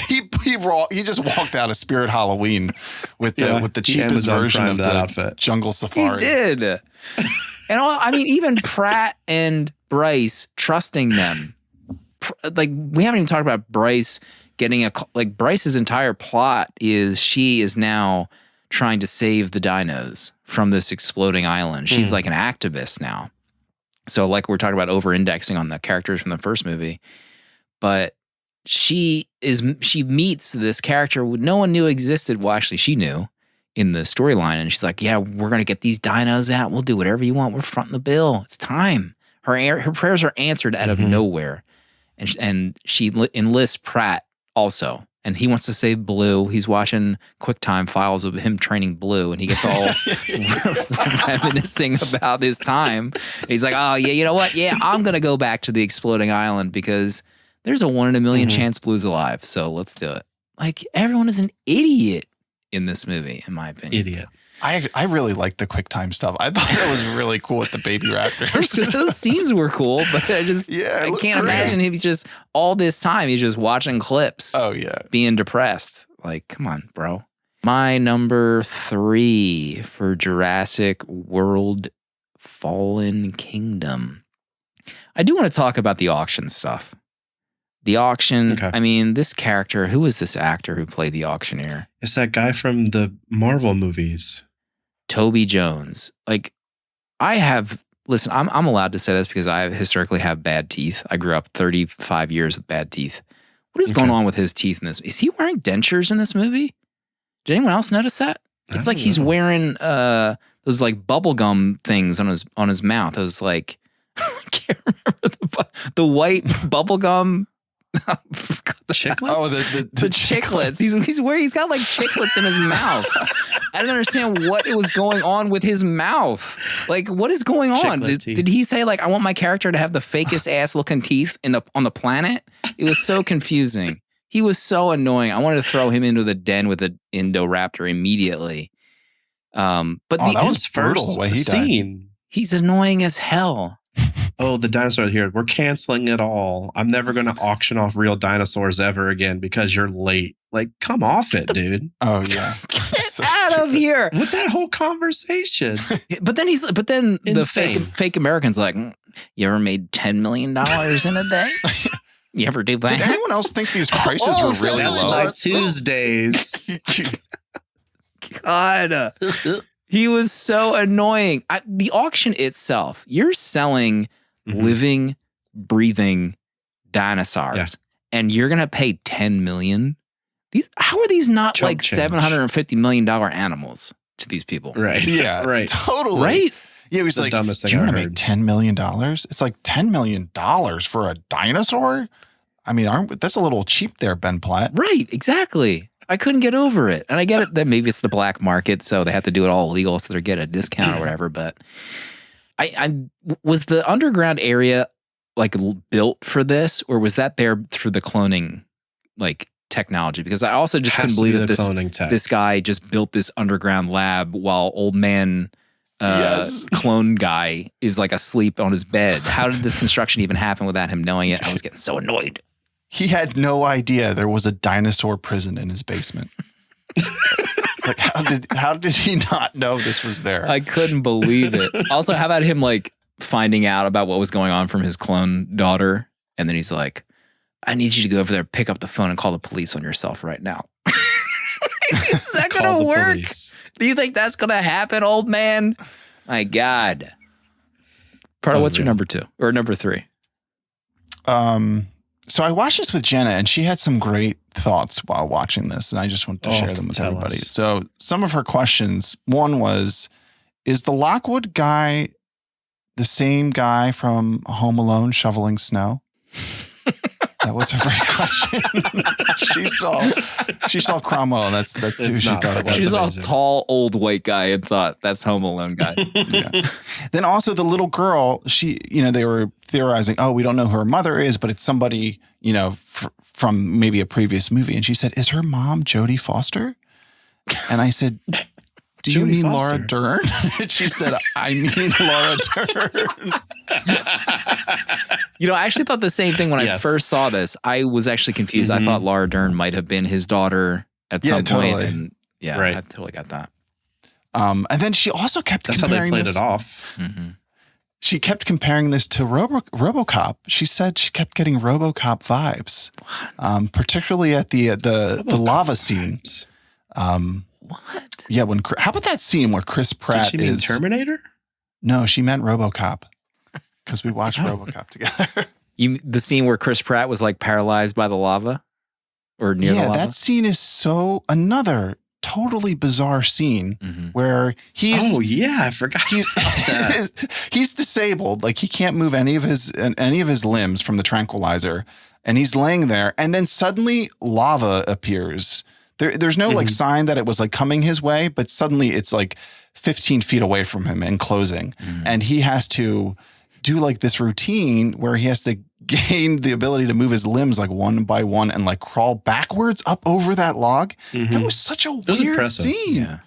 He just walked out of Spirit Halloween with the cheapest Amazon version Prime of that the outfit. Jungle Safari. He did. And even Pratt and Bryce, trusting them. Like, we haven't even talked about Bryce getting Bryce's entire plot is she is now trying to save the dinos from this exploding island. She's like an activist now. So like we're talking about over-indexing on the characters from the first movie, but she meets this character no one knew existed. Well, actually she knew in the storyline, and she's like, yeah, we're going to get these dinos out. We'll do whatever you want. We're fronting the bill. It's time. Her prayers are answered out of nowhere. And she enlists Pratt also. And he wants to save Blue. He's watching QuickTime files of him training Blue, and he gets all reminiscing about his time. And he's like, oh, yeah, you know what? Yeah, I'm going to go back to the exploding island because there's a 1 in a million chance Blue's alive. So let's do it. Like, everyone is an idiot in this movie, in my opinion. Idiot. I really like the QuickTime stuff. I thought that was really cool with the baby raptors. Those scenes were cool, but I can't imagine he's just all this time he's just watching clips. Oh yeah, being depressed. Like, come on, bro. My number 3 for Jurassic World: Fallen Kingdom. I do want to talk about the auction stuff. The auction. Okay. I mean, this character. Who is this actor who played the auctioneer? It's that guy from the Marvel movies. Toby Jones. Like, I have listen, I'm allowed to say this because I historically have bad teeth. I grew up 35 years with bad teeth. What is going on with his teeth in this? Is he wearing dentures in this movie? Did anyone else notice that? It's like he's wearing those like bubblegum things on his mouth. I was like, I can't remember the white bubblegum. Chiclets? Oh, the chiclets. He's got like chiclets in his mouth. I didn't understand what it was going on with his mouth. Like, what is going on? Did he say like, I want my character to have the fakest ass looking teeth on the planet? It was so confusing. He was so annoying. I wanted to throw him into the den with an Indoraptor immediately. But that was brutal the way he died. He's annoying as hell. Oh, the dinosaur here. We're canceling it all. I'm never going to auction off real dinosaurs ever again because you're late. Like, come off it, dude. Oh, yeah. Get out of here. With that whole conversation. But then the fake American's like, you ever made $10 million in a day? You ever do that? Did anyone else think these prices were really low? Like Tuesdays. God. He was so annoying. The auction itself, you're selling living, breathing dinosaurs, and you're going to pay $10 million? How are these not Chump like change. $750 million animals to these people? Right. Yeah. Right. Totally. Right? Yeah, he was The like, dumbest thing you I want to heard. make $10 million? It's like $10 million for a dinosaur? I mean, that's a little cheap there, Ben Platt. Right, exactly. I couldn't get over it. And I get it that maybe it's the black market, so they have to do it all illegal so they get a discount or whatever. But I was the underground area like built for this, or was that there through the cloning like technology? Because I also just couldn't believe that this guy just built this underground lab while old man clone guy is like asleep on his bed. How did this construction even happen without him knowing it? I was getting so annoyed. He had no idea there was a dinosaur prison in his basement. Like, how did he not know this was there? I couldn't believe it. Also, how about him like finding out about what was going on from his clone daughter, and then he's like, I need you to go over there, pick up the phone, and call the police on yourself right now. Is that gonna work? Police. Do you think that's gonna happen, old man? My God. Proto, what's your number 2 or number 3? So I watched this with Jenna, and she had some great thoughts while watching this, and I just want to share them with everybody. So some of her questions, one was, is the Lockwood guy the same guy from Home Alone shoveling snow? That was her first question. she saw Cromwell, and that's who she thought it was. She saw a tall old white guy and thought that's Home Alone guy. Yeah. Then also the little girl, they were theorizing, oh, we don't know who her mother is, but it's somebody, from maybe a previous movie. And she said, is her mom Jodie Foster? And I said, do you mean Foster? Laura Dern? And she said, I mean Laura Dern. I actually thought the same thing when I first saw this. I was actually confused. I thought Laura Dern might have been his daughter at some point. And I totally got that. And then she also kept comparing how they played this. it off. Mm-hmm. She kept comparing this to RoboCop. She said she kept getting RoboCop vibes, particularly at the lava scene. What? Yeah, how about that scene where Chris Pratt Did she mean Terminator? No, she meant RoboCop because we watched RoboCop together. The scene where Chris Pratt was like paralyzed by the lava or near the lava? Yeah, that scene is another totally bizarre scene where he's... Oh, yeah, I forgot that. He's disabled. Like, he can't move any of his limbs from the tranquilizer. And he's laying there. And then suddenly lava appears. There's no like sign that it was like coming his way, but suddenly it's like 15 feet away from him and closing. And he has to do like this routine where he has to gain the ability to move his limbs like one by one and like crawl backwards up over that log. That was such a weird scene. Yeah.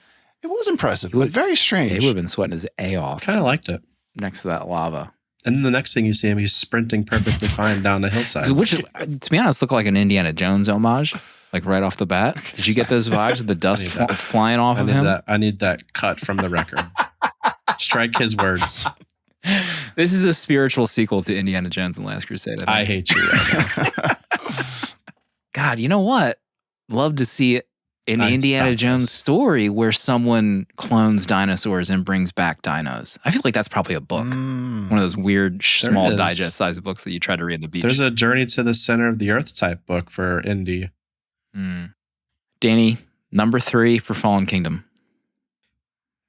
It was impressive, but very strange. He would have been sweating his A off. Kind of liked it. Next to that lava. And then the next thing you see him, he's sprinting perfectly fine down the hillside. Which, to be honest, looked like an Indiana Jones homage, like right off the bat. Did you get those vibes of the dust flying off of him? I need that cut from the record. Strike his words. This is a spiritual sequel to Indiana Jones and the Last Crusade. I hate you right now. God, you know what? Love to see an Indiana Jones story where someone clones dinosaurs and brings back dinos. I feel like that's probably a book. One of those weird small digest sized books that you try to read on the beach. There's a Journey to the Center of the Earth type book for Indy. Danny, number 3 for Fallen Kingdom.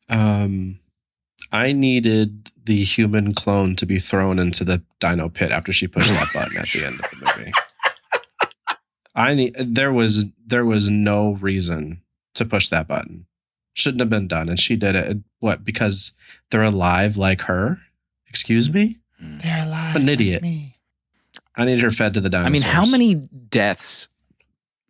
I needed the human clone to be thrown into the dino pit after she pushed that button at the end of the movie. There was no reason to push that button. Shouldn't have been done, and she did it. What? Because they're alive like her? Excuse me? They're alive. What an idiot. Like me. I need her fed to the dinosaurs. I mean, how many deaths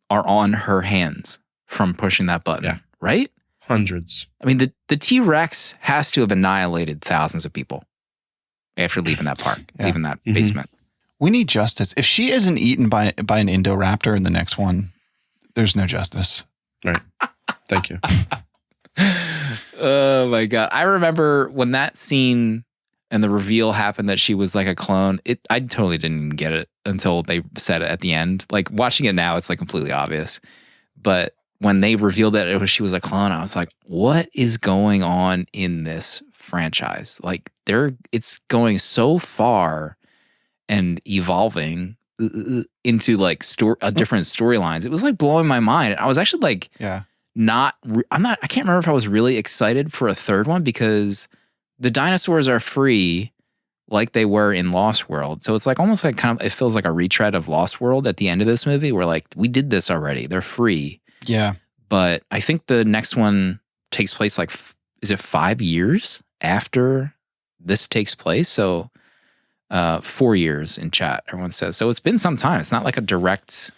are on her hands from pushing that button? Yeah. Right? Hundreds. I mean, the T-Rex has to have annihilated thousands of people after leaving that park, leaving that basement. We need justice. If she isn't eaten by an Indoraptor in the next one, there's no justice. Right. Thank you. Oh my God. I remember when that scene and the reveal happened that she was like a clone. I totally didn't even get it until they said it at the end. Like watching it now, it's like completely obvious. But when they revealed that she was a clone, I was like, what is going on in this franchise? Like it's going so far and evolving into like different storylines. It was like blowing my mind. I was actually like, I can't remember if I was really excited for a third one because the dinosaurs are free like they were in Lost World. So it's like almost like it feels like a retread of Lost World at the end of this movie where like we did this already. They're free. Yeah. But I think the next one takes place like, is it 5 years after this takes place? So 4 years in chat, everyone says. So it's been some time. It's not like a direct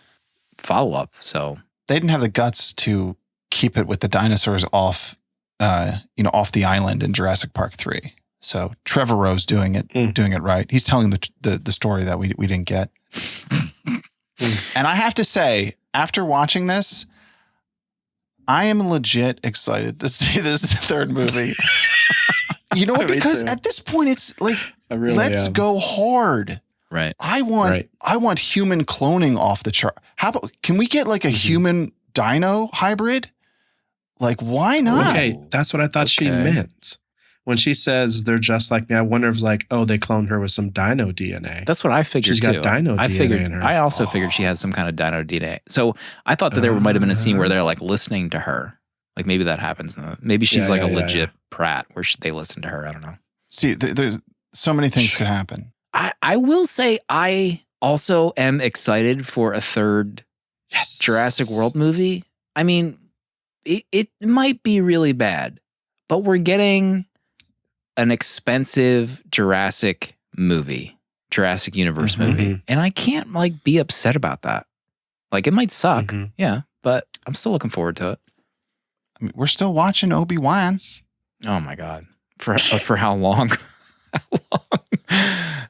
follow-up. So they didn't have the guts to keep it with the dinosaurs off the island in Jurassic Park 3. So Trevor Rowe's doing it right. He's telling the story that we didn't get. And I have to say, after watching this, I am legit excited to see this third movie. You know, because at this point it's like, let's go hard. Right. I want human cloning off the chart. How about, can we get like a human dino hybrid? Like, why not? Okay, that's what I thought she meant. When she says they're just like me, I wonder if like, oh, they cloned her with some dino DNA. That's what I figured. She's got dino DNA in her. I also figured she had some kind of dino DNA. So I thought that there might have been a scene where they're like listening to her. Like maybe that happens. Maybe she's like a legit Pratt where they listen to her. I don't know. See, there's so many things could happen. I will say I also am excited for a third Jurassic World movie. I mean, it might be really bad, but we're getting an expensive Jurassic Universe movie. And I can't like be upset about that. Like it might suck. Yeah. But I'm still looking forward to it. I mean, we're still watching Obi-Wan. Oh my God. For how long?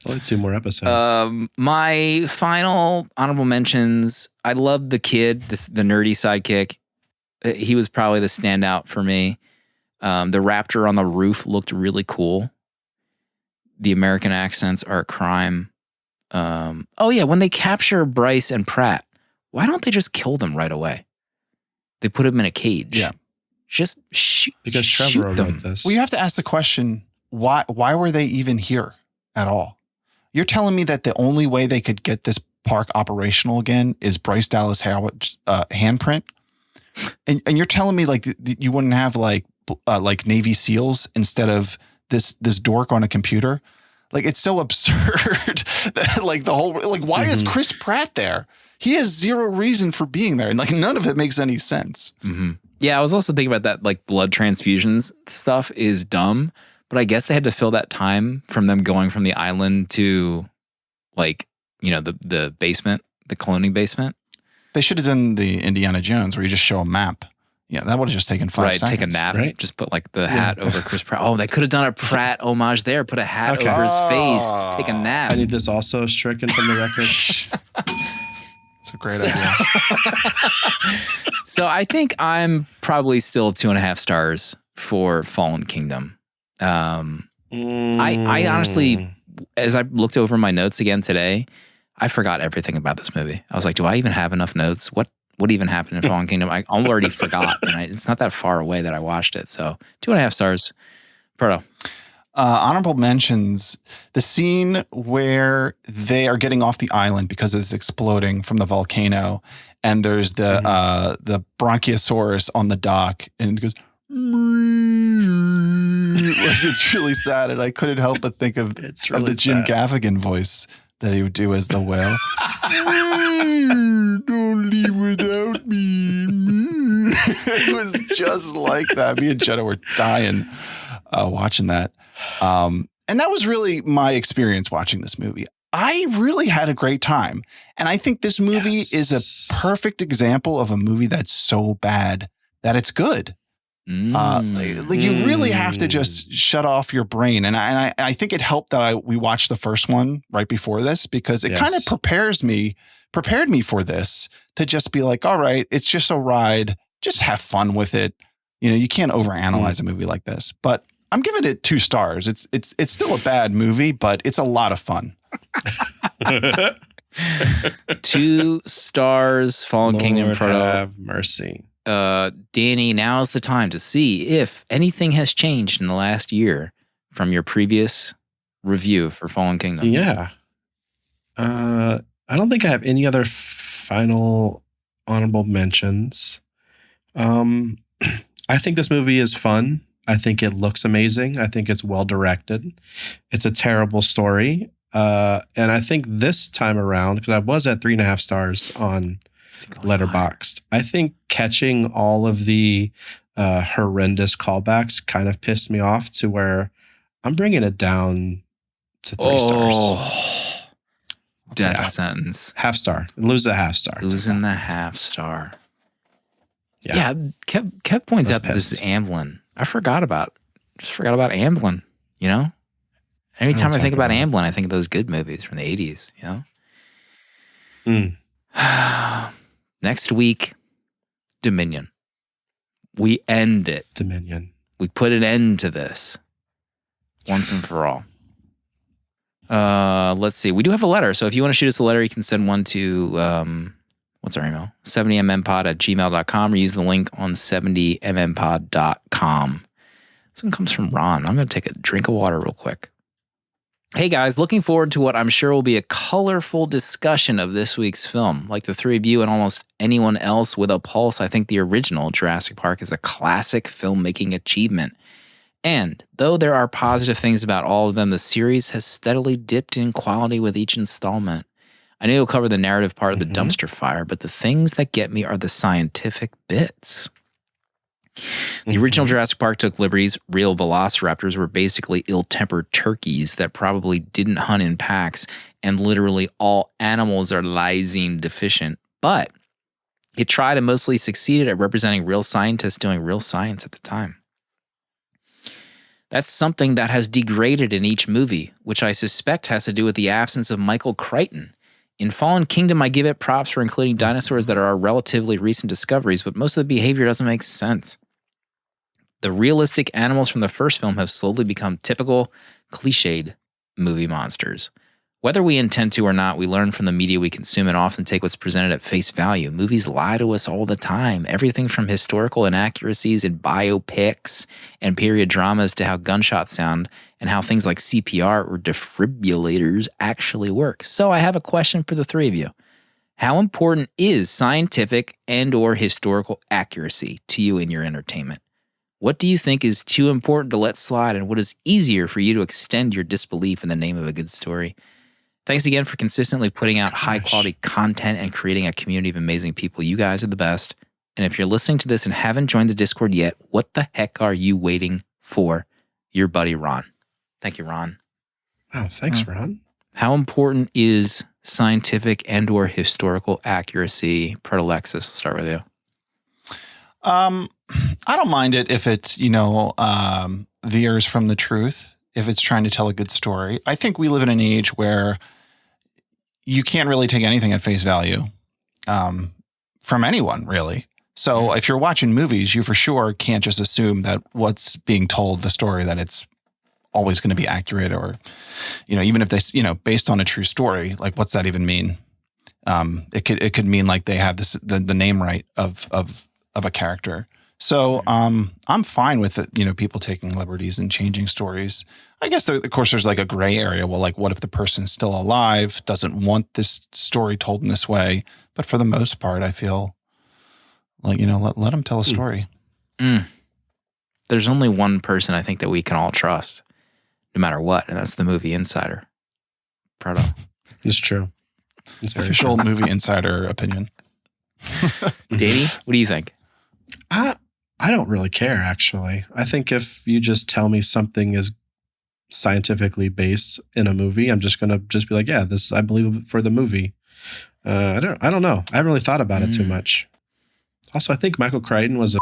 Only 2 more episodes. My final honorable mentions. I love the kid, the nerdy sidekick. He was probably the standout for me. The raptor on the roof looked really cool. The American accents are a crime. When they capture Bryce and Pratt, why don't they just kill them right away? They put them in a cage. Yeah. Just shoot. Because Trevor wrote this. Well, you have to ask the question, why were they even here at all? You're telling me that the only way they could get this park operational again is Bryce Dallas Howard's handprint? And you're telling me like you wouldn't have like Navy SEALs instead of this dork on a computer? Like it's so absurd that like the whole like why is Chris Pratt there? He has zero reason for being there, and like none of it makes any sense. Yeah, I was also thinking about that. Like blood transfusions stuff is dumb, but I guess they had to fill that time from them going from the island to like the basement, the cloning basement. They should have done the Indiana Jones where you just show a map. Yeah, that would have just taken 5 seconds. Take a nap. Right. Just put like the hat over Chris Pratt. Oh, they could have done a Pratt homage there. Put a hat over his face. Take a nap. I need this also stricken from the record. It's a great idea. So I think I'm probably still 2.5 stars for Fallen Kingdom. I honestly, as I looked over my notes again today, I forgot everything about this movie. I was like, do I even have enough notes? what even happened in Fallen Kingdom. I already forgot, and it's not that far away that I watched it. So 2.5 stars. Proto. Honorable mentions, the scene where they are getting off the island because it's exploding from the volcano, and there's the Bronchiosaurus on the dock, and it goes, like, it's really sad, and I couldn't help but think of the Jim Gaffigan voice that he would do as the whale. Don't leave without me. It was just like that. Me and Jenna were dying watching that. And that was really my experience watching this movie. I really had a great time. And I think this movie is a perfect example of a movie that's so bad that it's good. Like you really have to just shut off your brain. And I think it helped that we watched the first one right before this, because it kind of prepared me for this, to just be like, all right, it's just a ride. Just have fun with it. You know, you can't overanalyze a movie like this, but I'm giving it 2 stars. It's still a bad movie, but it's a lot of fun. 2 stars, Fallen Kingdom, Proto. Have mercy. Danny, now is the time to see if anything has changed in the last year from your previous review for Fallen Kingdom. Yeah. I don't think I have any other final honorable mentions. I think this movie is fun. I think it looks amazing. I think it's well directed. It's a terrible story. And I think this time around, because I was at 3.5 stars on Letterboxd, I think catching all of the horrendous callbacks kind of pissed me off, to where I'm bringing it down to 3 stars. Death sentence. Half star. Lose a half star. Losing the half star. Yeah. Kev points out that this is Amblin. I forgot about Amblin, you know? Anytime I think about Amblin, I think of those good movies from the 80s, you know? Next week, Dominion. We end it. Dominion. We put an end to this once and for all. Let's see. We do have a letter. So if you want to shoot us a letter, you can send one to, what's our email? 70mmpod@gmail.com, or use the link on 70mmpod.com. This one comes from Ron. I'm going to take a drink of water real quick. Hey guys, looking forward to what I'm sure will be a colorful discussion of this week's film. Like the 3 of you and almost anyone else with a pulse, I think the original Jurassic Park is a classic filmmaking achievement. And though there are positive things about all of them, the series has steadily dipped in quality with each installment. I know you'll cover the narrative part of the dumpster fire, but the things that get me are the scientific bits. The original Jurassic Park took liberties. Real velociraptors were basically ill-tempered turkeys that probably didn't hunt in packs, and literally all animals are lysine deficient. But it tried and mostly succeeded at representing real scientists doing real science at the time. That's something that has degraded in each movie, which I suspect has to do with the absence of Michael Crichton. In Fallen Kingdom, I give it props for including dinosaurs that are relatively recent discoveries, but most of the behavior doesn't make sense. The realistic animals from the first film have slowly become typical, cliched movie monsters. Whether we intend to or not, we learn from the media we consume and often take what's presented at face value. Movies lie to us all the time. Everything from historical inaccuracies in biopics and period dramas to how gunshots sound and how things like CPR or defibrillators actually work. So I have a question for the 3 of you. How important is scientific and/or historical accuracy to you in your entertainment? What do you think is too important to let slide, and what is easier for you to extend your disbelief in the name of a good story? Thanks again for consistently putting out high-quality content and creating a community of amazing people. You guys are the best. And if you're listening to this and haven't joined the Discord yet, what the heck are you waiting for? Your buddy, Ron. Thank you, Ron. Wow, thanks, Ron. How important is scientific and/or historical accuracy? Protolexis, we'll start with you. I don't mind it if it, veers from the truth, if it's trying to tell a good story. I think we live in an age where you can't really take anything at face value from anyone, really. So if you're watching movies, you for sure can't just assume that what's being told, the story, that it's always going to be accurate, or, even if they, based on a true story, like what's that even mean? It could mean like they have the name right of a character. So I'm fine with it, people taking liberties and changing stories. I guess of course there's like a gray area. Well, like what if the person's still alive, doesn't want this story told in this way? But for the most part, I feel like, let them tell a story. There's only one person I think that we can all trust, no matter what, and that's the movie insider, Proto. It's true. It's very Official true. movie insider opinion. Danny, what do you think? I don't really care, actually. I think if you just tell me something is scientifically based in a movie, I'm just gonna be like, yeah, this I believe for the movie. I don't know. I haven't really thought about it too much. Also, I think Michael Crichton was a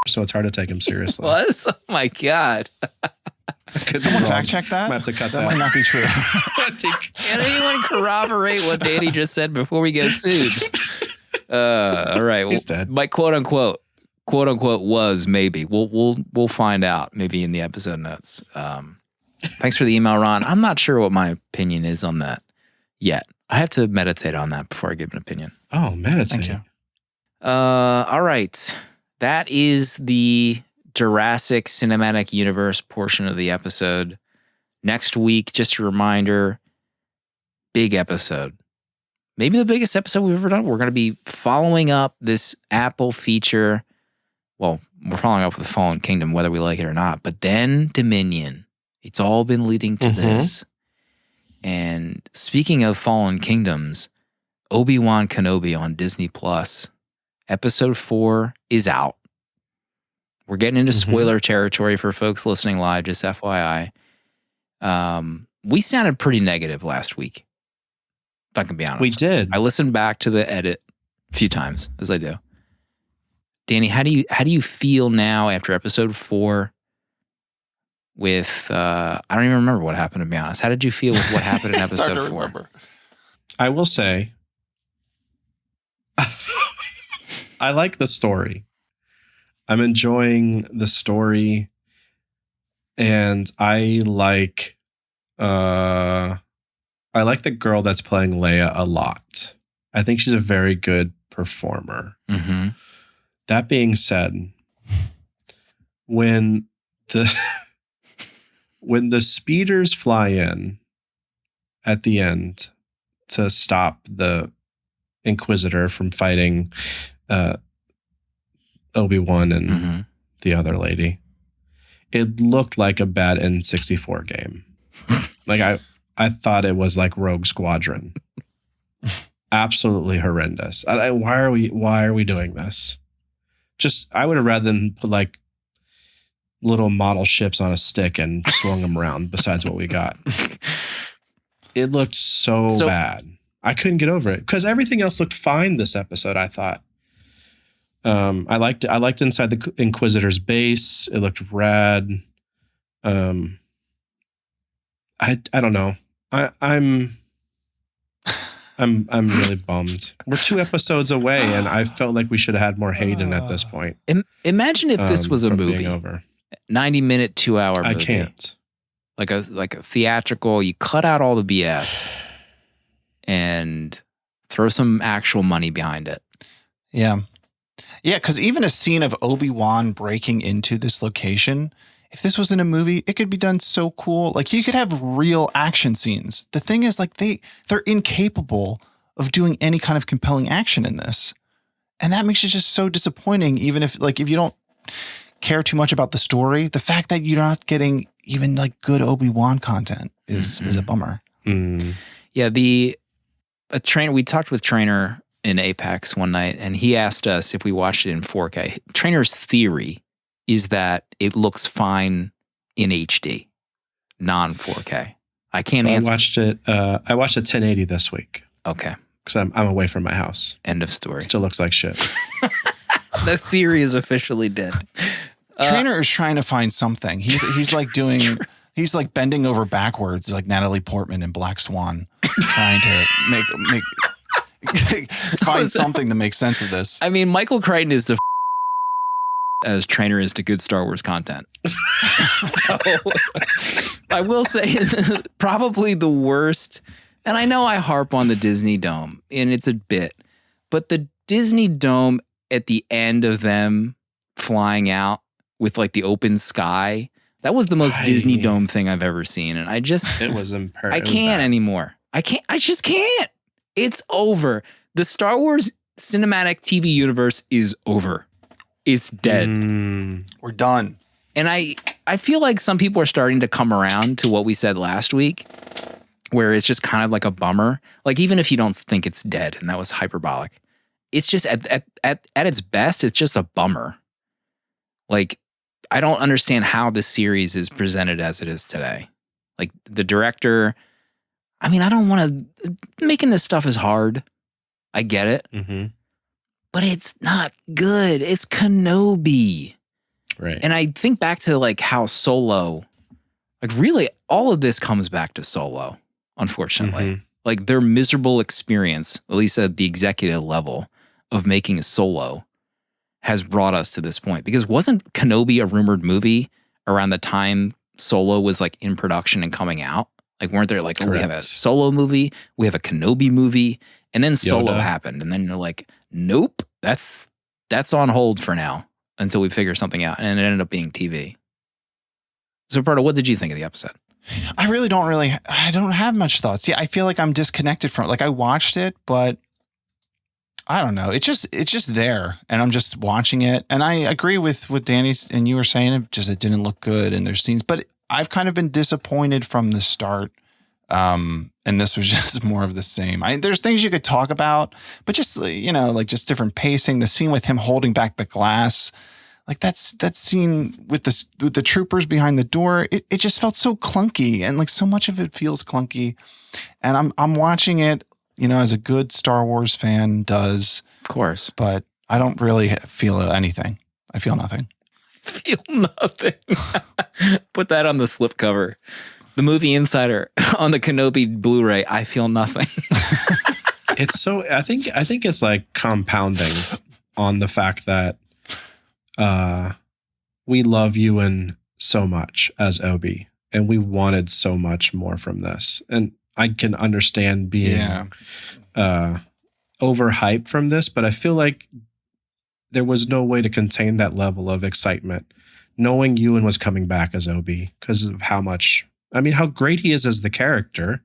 so it's hard to take him seriously. Was? Oh my God. Could someone fact check that? Might have to cut That might not be true. I think Can anyone corroborate what Danny just said before we get sued? All right. Well, he's dead. My quote unquote was maybe. We'll find out maybe in the episode notes. Thanks for the email, Ron. I'm not sure what my opinion is on that yet. I have to meditate on that before I give an opinion. Oh, meditate. Thank you. All right. That is the Jurassic Cinematic Universe portion of the episode. Next week, just a reminder, big episode. Maybe the biggest episode we've ever done. We're going to be following up this Apple feature. Well, we're following up with the Fallen Kingdom, whether we like it or not. But then Dominion. It's all been leading to this. And speaking of Fallen Kingdoms, Obi Kenobi on Disney Plus. Episode 4 is out. We're getting into spoiler territory for folks listening live, just FYI. We sounded pretty negative last week, if I can be honest. We did. I listened back to the edit a few times, as I do. Danny, how do you feel now after episode 4 with I don't even remember what happened, to be honest. How did you feel with what happened in It's hard episode to 4? remember. I will say, I like the story. I'm enjoying the story, and I like the girl that's playing Leia a lot. I think she's a very good performer. Mm-hmm. That being said, when the speeders fly in at the end to stop the Inquisitor from fighting Obi-Wan and the other lady, it looked like a bad N64 game. Like I thought it was like Rogue Squadron. Absolutely horrendous. Why are we doing this? I would have rather than put like little model ships on a stick and swung them around besides what we got. It looked so bad. I couldn't get over it because everything else looked fine this episode, I thought. I liked inside the Inquisitor's base. It looked rad. I don't know. I'm really bummed. We're 2 episodes away, and I felt like we should have had more Hayden at this point. Imagine if this was a from movie, being over. 90-minute, 2-hour movie. I can't. Like a theatrical. You cut out all the BS and throw some actual money behind it. Yeah. Yeah, because even a scene of Obi-Wan breaking into this location, if this was in a movie, it could be done so cool. Like you could have real action scenes. The thing is, like they're incapable of doing any kind of compelling action in this. And that makes it just so disappointing, even if you don't care too much about the story, the fact that you're not getting even like good Obi-Wan content is a bummer. Yeah, we talked with Trainer in Apex one night, and he asked us if we watched it in 4K. Trainer's theory is that it looks fine in HD, non-4K. I can't answer. I watched it 1080 this week. Okay. Because I'm away from my house. End of story. Still looks like shit. The theory is officially dead. Trainer is trying to find something. He's like bending over backwards like Natalie Portman in Black Swan, trying to make find something to make sense of this. I mean, Michael Crichton is the as Trainer is to good Star Wars content. So I will say probably the worst And I know I harp on the Disney Dome, and it's a bit, but the Disney Dome at the end of them flying out with like the open sky, that was the most Disney Dome thing I've ever seen. And it was imperative. I can't anymore. I just can't. It's over. The Star Wars cinematic TV universe is over. It's dead. We're done. And I feel like some people are starting to come around to what we said last week, where it's just kind of like a bummer. Like, even if you don't think it's dead, and that was hyperbolic, it's just at its best, it's just a bummer. Like, I don't understand how this series is presented as it is today. Like, the director, I mean, I don't want to, making this stuff is hard. I get it. Mm-hmm. But it's not good. It's Kenobi. Right. And I think back to like how Solo, like really all of this comes back to Solo, unfortunately. Mm-hmm. Like their miserable experience, at least at the executive level of making a Solo, has brought us to this point. Because wasn't Kenobi a rumored movie around the time Solo was like in production and coming out? Like weren't there like, oh, we have a Solo movie, we have a Kenobi movie, and then Solo happened. And then they're like, nope, that's on hold for now until we figure something out. And it ended up being TV. So Proto, what did you think of the episode? I don't have much thoughts. Yeah, I feel like I'm disconnected from it. Like I watched it, but I don't know. It's just there, and I'm just watching it. And I agree with what Danny and you were saying. It didn't look good, and there's scenes, but I've kind of been disappointed from the start. And this was just more of the same. There's things you could talk about, but just, like just different pacing. The scene with him holding back the glass, like that scene with the troopers behind the door, it just felt so clunky, and like so much of it feels clunky. And I'm watching it, as a good Star Wars fan does, of course, but I don't really feel anything. I feel nothing. Feel nothing. Put that on the slipcover. The Movie Insider on the Kenobi Blu-ray. I feel nothing. It's so. I think it's like compounding on the fact that we love Ewan so much as Obi, and we wanted so much more from this. And I can understand being overhyped from this, but I feel like there was no way to contain that level of excitement, knowing Ewan was coming back as Obi because of how great he is as the character.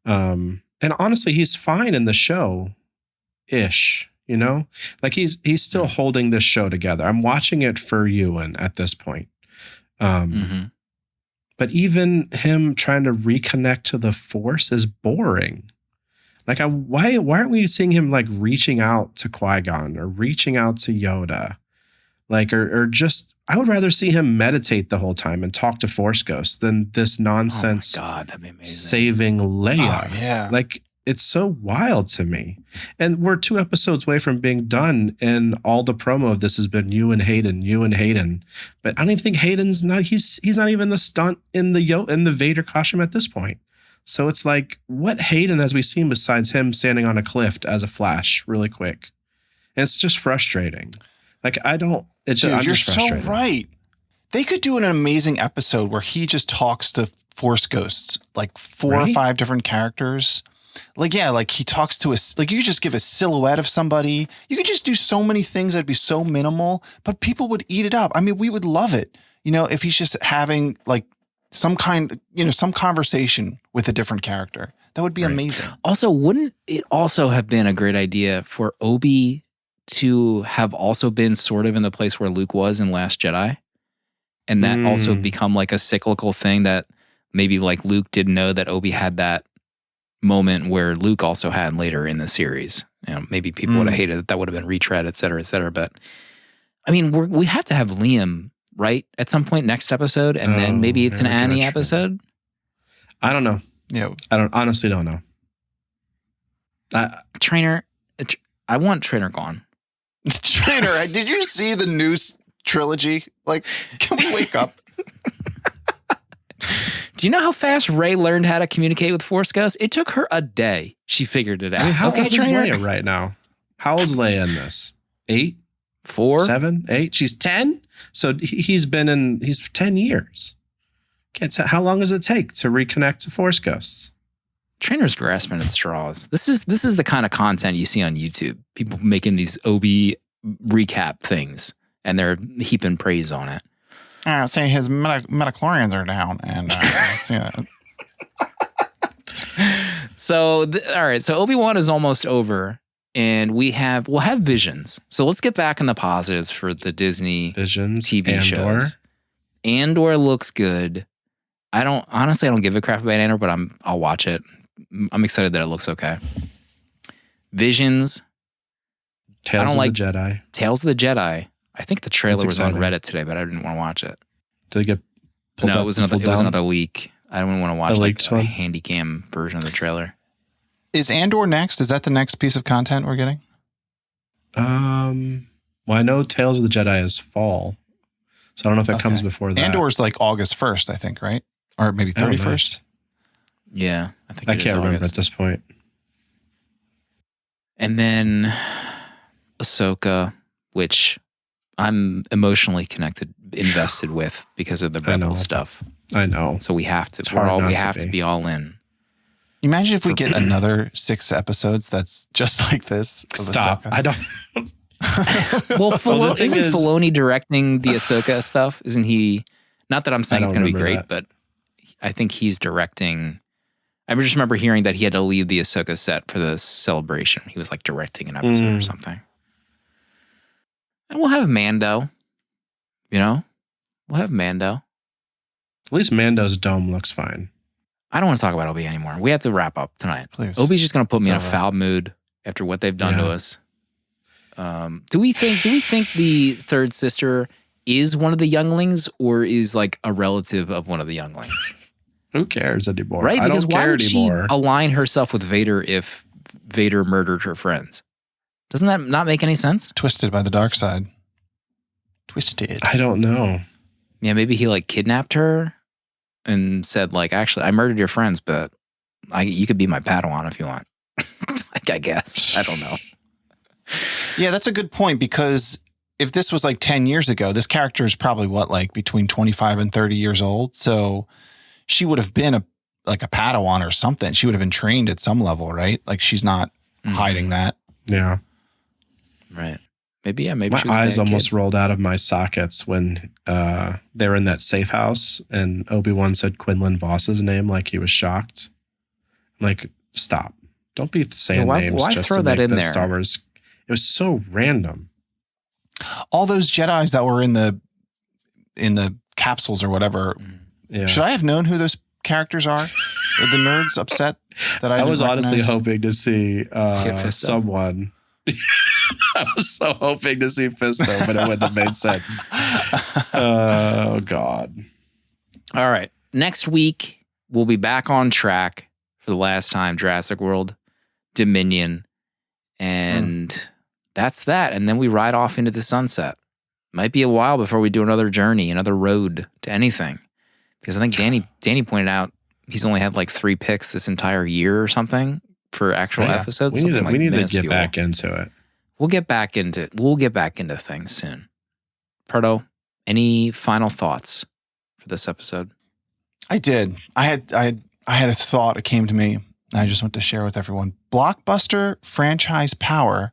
And honestly, he's fine in the show-ish, Like he's still holding this show together. I'm watching it for Ewan at this point. But even him trying to reconnect to the Force is boring. Like, why aren't we seeing him like reaching out to Qui-Gon or reaching out to Yoda? Like, or just, I would rather see him meditate the whole time and talk to Force ghosts than this nonsense. Oh my God, that'd be amazing. Saving Leia. Oh, yeah. Like, it's so wild to me. And we're 2 episodes away from being done, and all the promo of this has been you and Hayden. But I don't even think Hayden's not, he's not even the stunt in the Vader costume at this point. So it's like, what Hayden has we seen besides him standing on a cliff as a flash really quick? And it's just frustrating. Like, you're so right. They could do an amazing episode where he just talks to Force ghosts, like 4 or 5 different characters. Like, yeah, like he talks to us, like you could just give a silhouette of somebody. You could just do so many things that'd be so minimal, but people would eat it up. I mean, we would love it, if he's just having like some conversation with a different character. That would be amazing. Also, wouldn't it also have been a great idea for Obi to have also been sort of in the place where Luke was in Last Jedi? And that also become like a cyclical thing that maybe like Luke didn't know that Obi had that moment where Luke also had later in the series. Maybe people would have hated it. That would have been retread, et cetera, et cetera. But I mean, we have to have Liam, right? At some point next episode. And then maybe it's an Annie episode. I don't know. Yeah. I honestly don't know. Trainer, I want Trainer gone. Trainer, did you see the new trilogy? Like, can we wake up? Do you know how fast Rey learned how to communicate with Force Ghosts? It took her a day. She figured it out. I mean, how old is Trainer? Leia right now? How old is Leia in this? 8? 4? 7? 8? She's 10? So he's 10 years. How long does it take to reconnect to Force ghosts? Trainers grasping at straws. This is the kind of content you see on YouTube. People making these Obi recap things, and they're heaping praise on it. Say his metachlorians are down, and see that. So, all right. So Obi-Wan is almost over, and we'll have Visions. So let's get back in the positives for the Disney Visions TV Andor. shows. Andor looks good. I don't give a crap about Andor, but I'll watch it. I'm excited that it looks okay. Visions. Tales of the Jedi. Tales of the Jedi. I think the trailer That's was on exciting. Reddit today, but I didn't want to watch it. Did it get pulled No, up it was and another. pulled It was down? another leak. I don't want to watch A like leaked a one? handy cam version of the trailer. Is Andor next? Is that the next piece of content we're getting? Well, I know Tales of the Jedi is fall, so I don't know if it comes before that. Andor's like August 1st, I think, right? Or maybe 31st. nice. Yeah, I think I it is can't remember August. at this point. And then Ahsoka, which I'm emotionally invested with because of the I know. Rebel stuff. I know. So we have to. It's hard not We to have to be. be all in. Imagine if we get another 6 episodes that's just like this. of Stop. Ahsoka. I don't. Well, the thing isn't is- Filoni directing the Ahsoka stuff? Isn't he? Not that I'm saying I it's don't going to be remember great, but I think he's directing. I just remember hearing that he had to leave the Ahsoka set for the celebration. He was like directing an episode or something. And we'll have Mando. You know, we'll have Mando. At least Mando's dome looks fine. I don't want to talk about Obi anymore. We have to wrap up tonight. Please. Obi's just going to put me in a It's over. foul mood after what they've done to Yeah. us. Do we think the third sister is one of the younglings, or is like a relative of one of the younglings? Who cares anymore? Right? I Because don't why care would anymore. she align herself with Vader if Vader murdered her friends? Doesn't that not make any sense? Twisted by the dark side. Twisted. I don't know. Yeah, maybe he like kidnapped her and said like, actually, I murdered your friends, but you could be my Padawan if you want. Like, I guess. I don't know. Yeah, that's a good point, because if this was like 10 years ago, this character is probably like between 25 and 30 years old. So she would have been a Padawan or something. She would have been trained at some level, right? Like, she's not hiding that. Yeah. Right. Maybe, yeah, maybe My she was a eyes bad almost kid. rolled out of my sockets when they were in that safe house and Obi-Wan said Quinlan Voss's name like he was shocked. I'm like, stop. Don't be saying names why just throw to that make in the there? Star Wars. It was so random. All those Jedis that were in the capsules or whatever. Yeah. Should I have known who those characters are? Are the nerds upset that I was didn't honestly recognize? hoping to see Fisto. someone. I was so hoping to see Fisto, but it wouldn't have made sense. Oh, God. All right. Next week, we'll be back on track for the last time. Jurassic World, Dominion. And that's that. And then we ride off into the sunset. Might be a while before we do another journey, another road to anything. Because I think Danny pointed out he's only had like 3 picks this entire year or something for actual episodes. We need something to minuscule. get back into it. We'll get back into things soon. Proto, any final thoughts for this episode? I did. I had a thought. It came to me. I just want to share with everyone. Blockbuster franchise power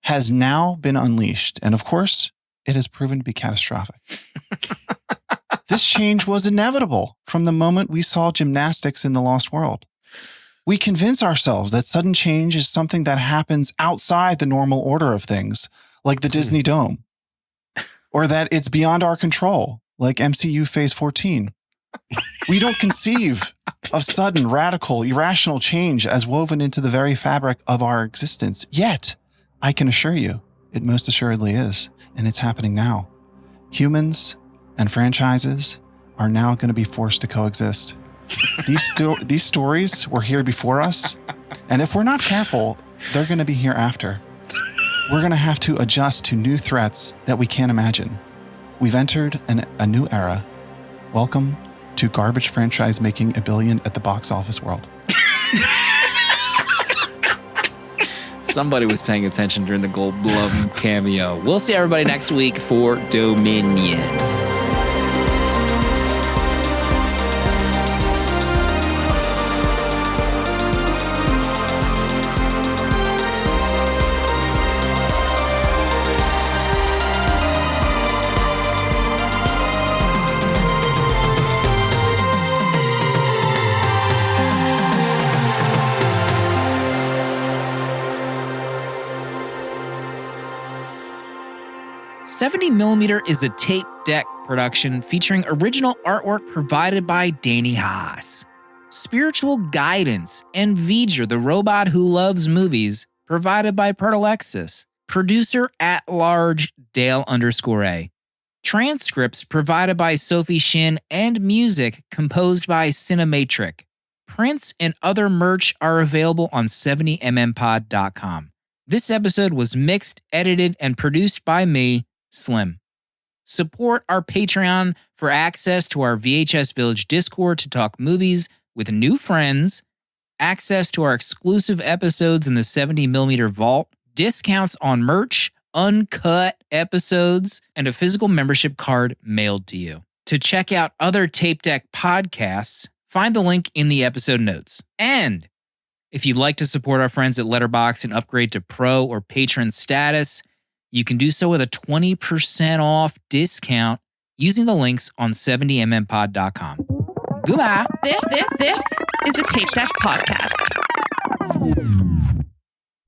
has now been unleashed. And of course, it has proven to be catastrophic. This change was inevitable from the moment we saw gymnastics in The Lost World. We convince ourselves that sudden change is something that happens outside the normal order of things, like the Disney Dome, or that it's beyond our control, like MCU Phase 14. We don't conceive of sudden, radical, irrational change as woven into the very fabric of our existence. Yet, I can assure you, it most assuredly is, and it's happening now. Humans and franchises are now going to be forced to coexist. These stories were here before us, and if we're not careful, they're going to be here after. We're going to have to adjust to new threats that we can't imagine. We've entered a new era. Welcome to garbage franchise making $1 billion at the box office world. Somebody was paying attention during the Goldblum cameo. We'll see everybody next week for Dominion. 70mm is a tape deck production featuring original artwork provided by Danny Haas. Spiritual guidance and V'ger, the robot who loves movies, provided by Pertalexis. Producer at large, Dale_A. Transcripts provided by Sophie Shin and music composed by Cinematric. Prints and other merch are available on 70mmpod.com. This episode was mixed, edited, and produced by me, Slim. Support our Patreon for access to our VHS Village Discord to talk movies with new friends, access to our exclusive episodes in the 70mm vault, discounts on merch, uncut episodes, and a physical membership card mailed to you. To check out other Tape Deck podcasts, find the link in the episode notes. And if you'd like to support our friends at Letterboxd and upgrade to Pro or Patron status, you can do so with a 20% off discount using the links on 70mmpod.com. Goodbye. This is a Tape Deck podcast.